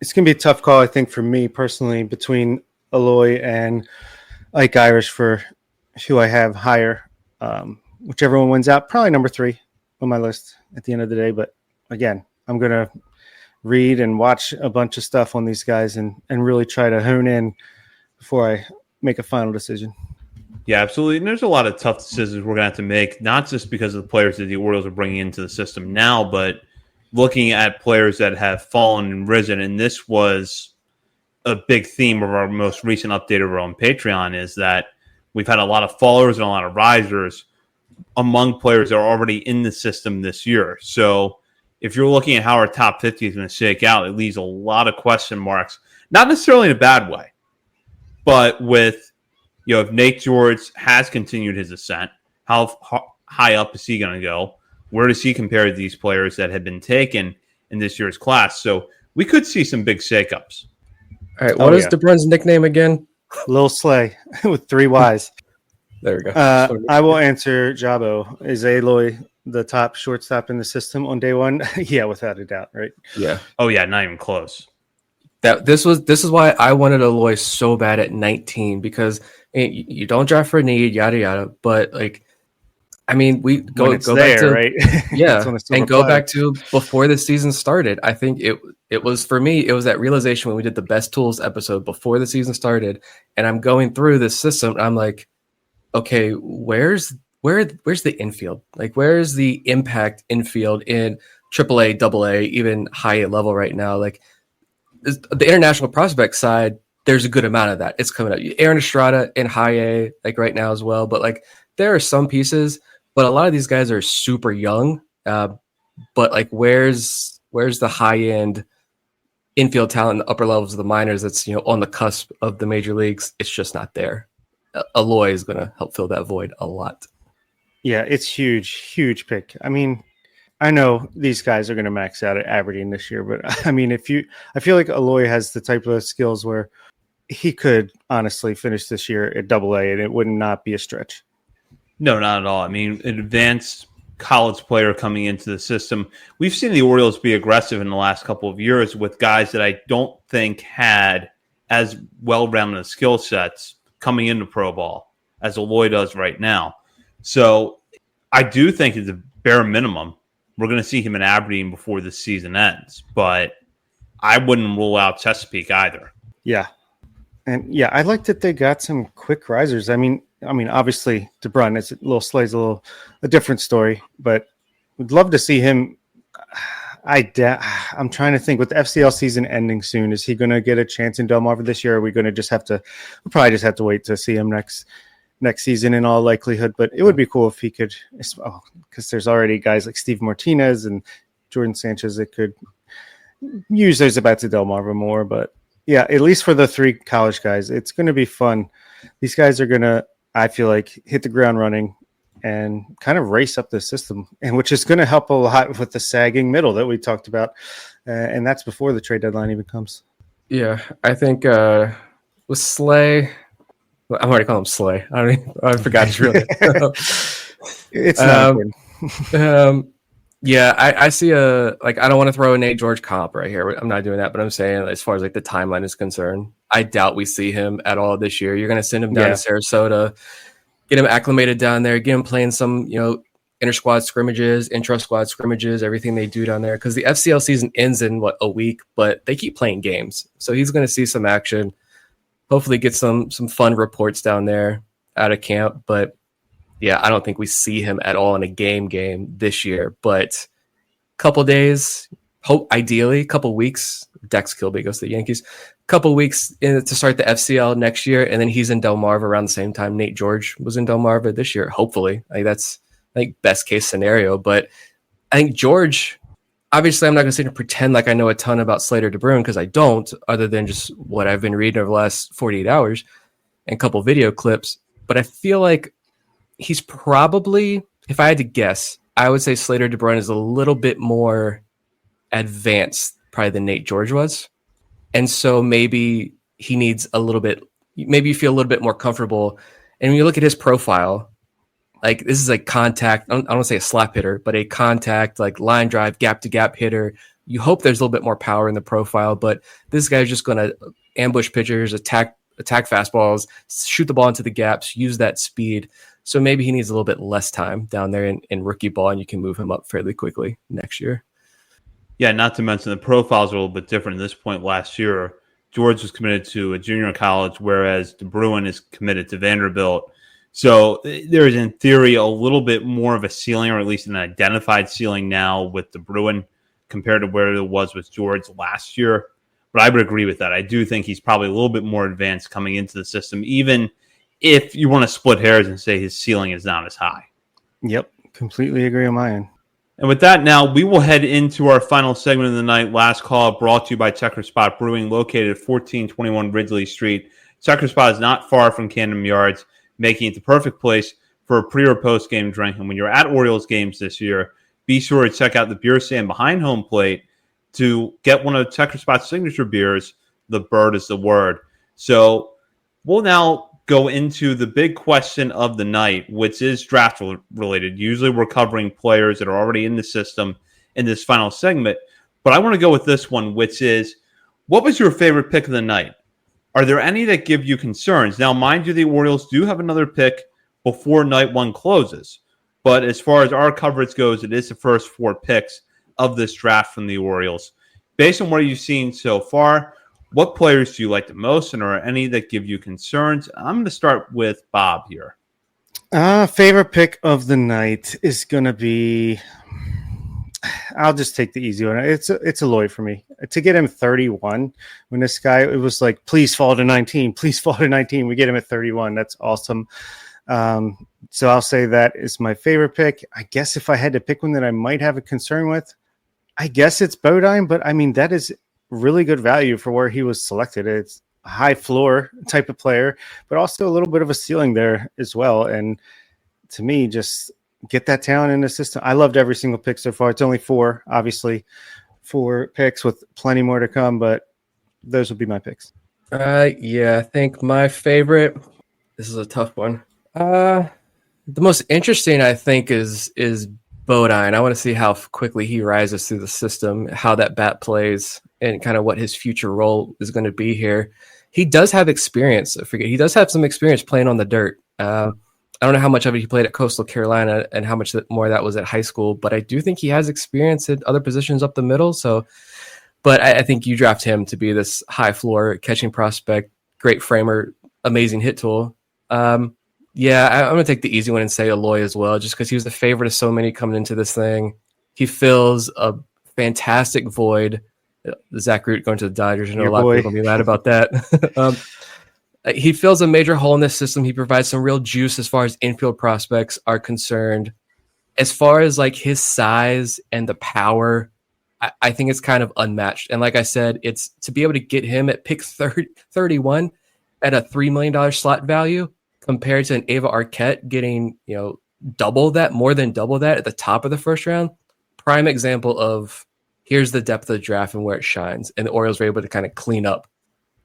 it's going to be a tough call, I think, for me personally, between Eloy and Ike Irish for who I have higher. Whichever one wins out, probably number 3 on my list at the end of the day. But again, I'm going to read and watch a bunch of stuff on these guys and really try to hone in before I make a final decision. Yeah, absolutely. And there's a lot of tough decisions we're going to have to make, not just because of the players that the Orioles are bringing into the system now, but looking at players that have fallen and risen. And this was a big theme of our most recent update over on Patreon, is that we've had a lot of fallers and a lot of risers among players that are already in the system this year. So if you're looking at how our top 50 is going to shake out, it leaves a lot of question marks, not necessarily in a bad way, but with, if Nate George has continued his ascent, how high up is he going to go? Where does he compare to these players that have been taken in this year's class? So we could see some big shakeups. All right, what is DeBrun's nickname again? Lil Slay with 3 Ys. There we go. I will answer Jabo. Is Eloy the top shortstop in the system on day one? Yeah, without a doubt, right? Yeah. Oh yeah, not even close. This is why I wanted Eloy so bad at 19, because you don't draft for need, yada yada. But we go there, back to right? Yeah, and go back to before the season started. I think it was, for me, it was that realization when we did the best tools episode before the season started, and I'm going through this system. And I'm like, okay, where's the infield? Where's the impact infield in AAA, AA, even high level right now? The international prospect side, there's a good amount of that. It's coming up. Aaron Estrada in high A, right now as well. But there are some pieces, but a lot of these guys are super young. But where's the high end infield talent in the upper levels of the minors that's on the cusp of the major leagues? It's just not there. Eloy is going to help fill that void a lot. Yeah, it's huge pick. I know these guys are going to max out at Aberdeen this year, but I feel like Eloy has the type of skills where he could honestly finish this year at AA, and it would not be a stretch. No, not at all. An advanced college player coming into the system. We've seen the Orioles be aggressive in the last couple of years with guys that I don't think had as well-rounded skill sets coming into pro ball as Eloy does right now. So I do think at the bare minimum, we're going to see him in Aberdeen before the season ends, but I wouldn't rule out Chesapeake either. Yeah. And yeah, I like that they got some quick risers. Obviously DeBrun is Lil Slay's a different story, but we'd love to see him. I'm trying to think, with the FCL season ending soon, is he going to get a chance in Delmarva this year? Or are we going to we'll probably just have to wait to see him next season in all likelihood, but it would be cool if he could, because there's already guys like Steve Martinez and Jordan Sanchez that could use those at-bats at Delmarva more. But yeah, at least for the 3 college guys, it's going to be fun. These guys are going to, I feel like, hit the ground running and kind of race up the system, and which is going to help a lot with the sagging middle that we talked about. And that's before the trade deadline even comes. Yeah, I think with Slay, I'm already calling him Slay. I forgot his real name. It's not important. Yeah, I see I don't want to throw a Nate George comp right here. I'm not doing that, but I'm saying as far as the timeline is concerned, I doubt we see him at all this year. You're going to send him down to Sarasota, get him acclimated down there, get him playing some, inter-squad scrimmages, intra-squad scrimmages, everything they do down there. Because the FCL season ends in, a week, but they keep playing games. So he's going to see some action, hopefully get some fun reports down there out of camp. But yeah, I don't think we see him at all in a game this year. But couple days, ideally, couple weeks. Dex Kilby goes to the Yankees. Couple weeks to start the FCL next year, and then he's in Delmarva around the same time Nate George was in Delmarva this year. Hopefully, that's best case scenario. But I think George, obviously, I'm not going to sit here and pretend like I know a ton about Slater DeBrun, because I don't, other than just what I've been reading over the last 48 hours and a couple video clips. But I feel like he's probably, if I had to guess, I would say Slater DeBrun is a little bit more advanced probably than Nate George was. And so maybe he needs a little bit, maybe you feel a little bit more comfortable. And when you look at his profile, like this is a contact, I don't want to say a slap hitter, but a contact, like line drive, gap to gap hitter. You hope there's a little bit more power in the profile, but this guy's just going to ambush pitchers, attack fastballs, shoot the ball into the gaps, use that speed. So maybe he needs a little bit less time down there in rookie ball, and you can move him up fairly quickly next year. Yeah, not to mention the profiles are a little bit different. At this point last year, George was committed to a junior college, whereas DeBruin is committed to Vanderbilt. So there is, in theory, a little bit more of a ceiling, or at least an identified ceiling now with DeBruin compared to where it was with George last year. But I would agree with that. I do think he's probably a little bit more advanced coming into the system, even if you want to split hairs and say his ceiling is not as high. Yep, completely agree on my end. And with that, now we will head into our final segment of the night. Last call brought to you by Checker Spot Brewing, located at 1421 Ridley Street. Checker Spot is not far from Camden Yards, making it the perfect place for a pre or post game drink. And when you're at Orioles games this year, be sure to check out the beer stand behind home plate to get one of Checker Spot's signature beers. The bird is the word. So we'll now go into the big question of the night, which is draft related. Usually we're covering players that are already in the system in this final segment, but I want to go with this one, which is, what was your favorite pick of the night? Are there any that give you concerns? Now, mind you, the Orioles do have another pick before night one closes, but as far as our coverage goes, it is the first 4 picks of this draft from the Orioles. Based on what you've seen so far, what players do you like the most, and are any that give you concerns? I'm going to start with Bob here. Favorite pick of the night is going to be, I'll just take the easy one. It's Eloy for me. To get him 31, when this guy, it was like, please fall to 19, please fall to 19. We get him at 31. That's awesome. So I'll say that is my favorite pick. I guess if I had to pick one that I might have a concern with, I guess it's Bodine, but I mean, that is really good value for where he was selected. It's a high floor type of player, but also a little bit of a ceiling there as well. And to me, just get that talent in the system. I loved every single pick so far. It's only 4, obviously, 4 picks with plenty more to come, but those would be my picks. Yeah, I think my favorite, this is a tough one. The most interesting, I think, is Bodine. I want to see how quickly he rises through the system, how that bat plays, and kind of what his future role is going to be here. He does have experience. He does have some experience playing on the dirt. I don't know how much of it he played at Coastal Carolina and how much more of that was at high school, but I do think he has experience at other positions up the middle. So, but I think you draft him to be this high floor catching prospect, great framer, amazing hit tool. Yeah, I'm going to take the easy one and say Eloy as well, just because he was the favorite of so many coming into this thing. He fills a fantastic void. Zach Root going to the Dodgers. I know a lot of people will be mad about that. He fills a major hole in this system. He provides some real juice as far as infield prospects are concerned. As far as like his size and the power, I think it's kind of unmatched. And like I said, it's to be able to get him at pick 31 at a $3 million slot value compared to an Ava Arquette getting, double that, more than double that at the top of the first round. Prime example of here's the depth of the draft and where it shines. And the Orioles were able to kind of clean up.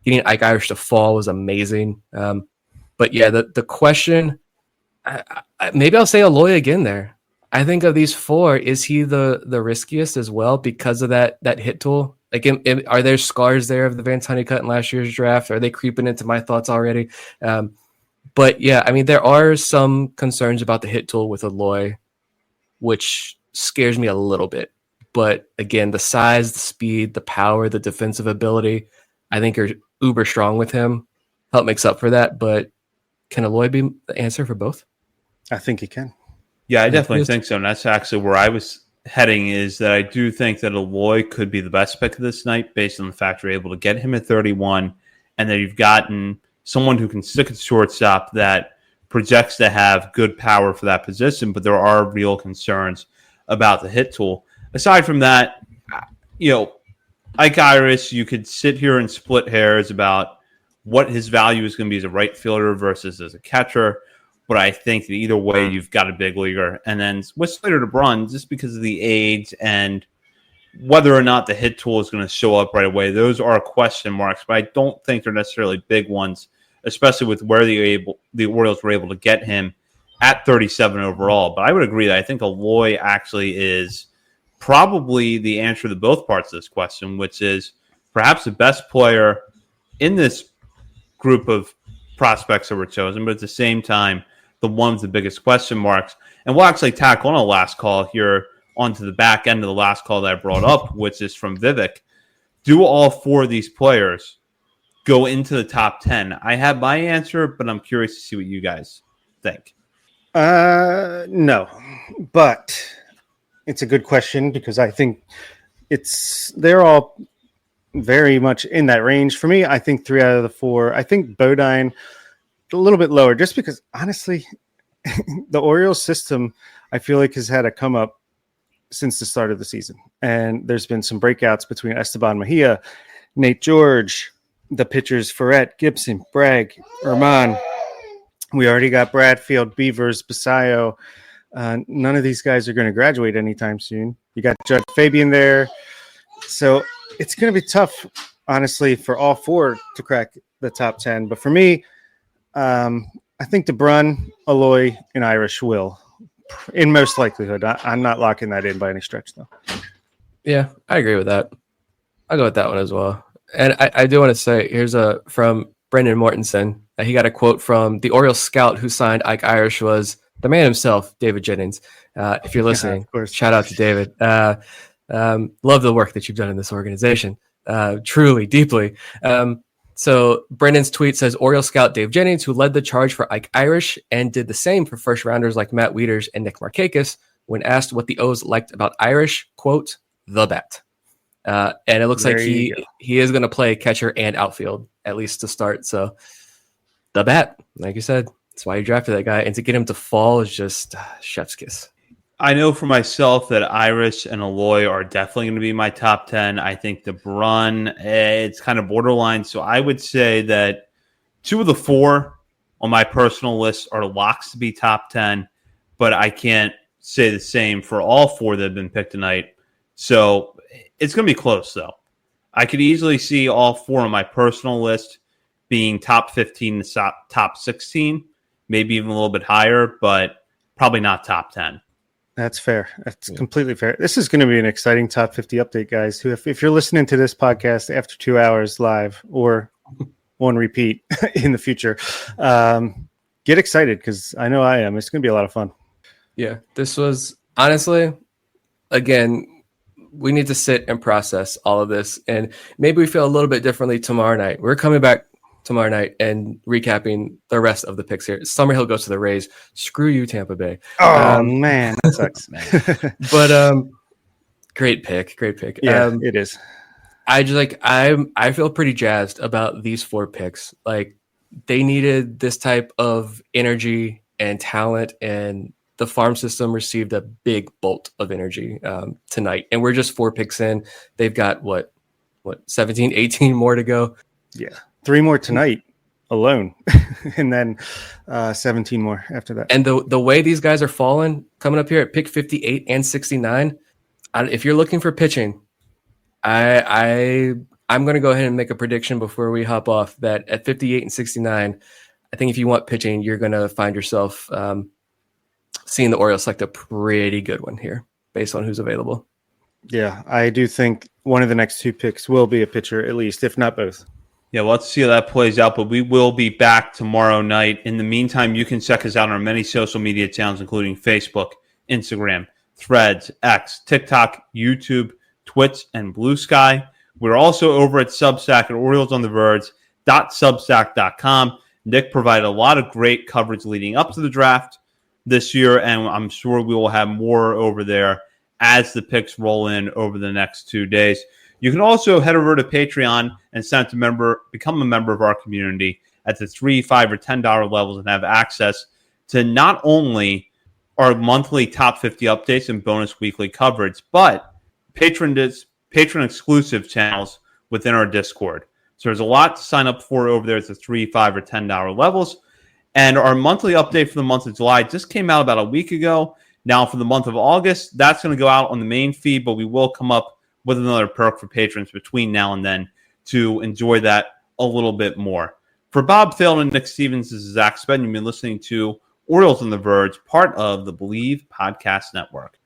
Getting Ike Irish to fall was amazing. But yeah, the question, maybe I'll say Eloy again there. I think of these 4, is he the riskiest as well because of that hit tool? Like, are there scars there of the Van Honeycutt in last year's draft? Are they creeping into my thoughts already? But yeah, I mean, there are some concerns about the hit tool with Eloy, which scares me a little bit. But again, the size, the speed, the power, the defensive ability, I think are uber strong with him. Help makes up for that. But can Eloy be the answer for both? I think he can. Yeah, I definitely think so. And that's actually where I was heading, is that I do think that Eloy could be the best pick of this night based on the fact you're able to get him at 31 and that you've gotten someone who can stick at shortstop that projects to have good power for that position, but there are real concerns about the hit tool. Aside from that, Ike Irish, you could sit here and split hairs about what his value is going to be as a right fielder versus as a catcher, but I think that either way, you've got a big leaguer. And then with Slater DeBrun, just because of the age and whether or not the hit tool is going to show up right away, those are question marks, but I don't think they're necessarily big ones, especially with where the Orioles were able to get him at 37 overall. But I would agree that I think Eloy actually is probably the answer to both parts of this question, which is perhaps the best player in this group of prospects that were chosen, but at the same time, the one with the biggest question marks. And we'll actually tack on a last call here onto the back end of the last call that I brought up, which is from Vivek. Do all four of these players go into the top 10? I have my answer, but I'm curious to see what you guys think. No, but it's a good question because I think they're all very much in that range. For me, I think 3 out of the 4. I think Bodine a little bit lower just because, honestly, the Orioles system, I feel like, has had a come up since the start of the season. And there's been some breakouts between Esteban Mejia, Nate George, the pitchers Ferret, Gibson, Bragg, Herman. We already got Bradfield, Beavers, Basayo. None of these guys are going to graduate anytime soon. You got Judd Fabian there. So it's going to be tough, honestly, for all four to crack the top 10. But for me, I think DeBrun, Eloy, and Irish will, in most likelihood. I'm not locking that in by any stretch, though. Yeah, I agree with that. I'll go with that one as well. And I do want to say, here's from Brendan Mortensen. He got a quote from the Orioles scout who signed Ike Irish, was the man himself, David Jennings. If you're listening, shout out to David. Love the work that you've done in this organization. Truly, deeply. So Brendan's tweet says, Orioles scout Dave Jennings, who led the charge for Ike Irish and did the same for first rounders like Matt Wieters and Nick Markakis, when asked what the O's liked about Irish, quote, the bat. And it looks like he is going to play catcher and outfield, at least to start. So the bat, like you said, that's why you drafted that guy. And to get him to fall is just chef's kiss. I know for myself that Irish and Eloy are definitely going to be my top 10. I think DeBrun, it's kind of borderline. So I would say that 2 of the 4 on my personal list are locks to be top 10, but I can't say the same for all 4 that have been picked tonight. So it's going to be close, though. I could easily see all 4 on my personal list being top 15 to top 16, maybe even a little bit higher, but probably not top 10. That's fair. That's completely fair. This is going to be an exciting top 50 update, guys. Who, if you're listening to this podcast after 2 hours live or on repeat in the future, get excited because I know I am. It's going to be a lot of fun. Yeah, this was honestly, again, we need to sit and process all of this, and maybe we feel a little bit differently tomorrow night. We're coming back tomorrow night and recapping the rest of the picks here. Summerhill goes to the Rays. Screw you, Tampa Bay. Oh man, that sucks. But great pick. Yeah, it is. I feel pretty jazzed about these 4 picks. Like, they needed this type of energy and talent, and the farm system received a big bolt of energy tonight. And we're just 4 picks in. They've got what 17, 18 more to go. Yeah. 3 more tonight alone, and then 17 more after that. And the way these guys are falling, coming up here at pick 58 and 69, if you're looking for pitching, I'm going to go ahead and make a prediction before we hop off that at 58 and 69, I think if you want pitching, you're going to find yourself seeing the Orioles select a pretty good one here based on who's available. Yeah, I do think one of the next 2 picks will be a pitcher, at least, if not both. Yeah, well, let's see how that plays out, but we will be back tomorrow night. In the meantime, you can check us out on our many social media channels, including Facebook, Instagram, Threads, X, TikTok, YouTube, Twitch, and Blue Sky. We're also over at Substack at OriolesOnTheVerge.substack.com. Nick provided a lot of great coverage leading up to the draft this year, and I'm sure we will have more over there as the picks roll in over the next 2 days. You can also head over to Patreon and become a member of our community at the $3, $5, or $10 levels and have access to not only our monthly top 50 updates and bonus weekly coverage, but patron exclusive channels within our Discord. So there's a lot to sign up for over there at the $3, $5, or $10 levels. And our monthly update for the month of July just came out about a week ago. Now for the month of August, that's going to go out on the main feed, but we will come up with another perk for patrons between now and then to enjoy that a little bit more. For Bob Phil and Nick Stevens, this is Zach Spedden. You've been listening to Orioles on the Verge, part of the Believe Podcast Network.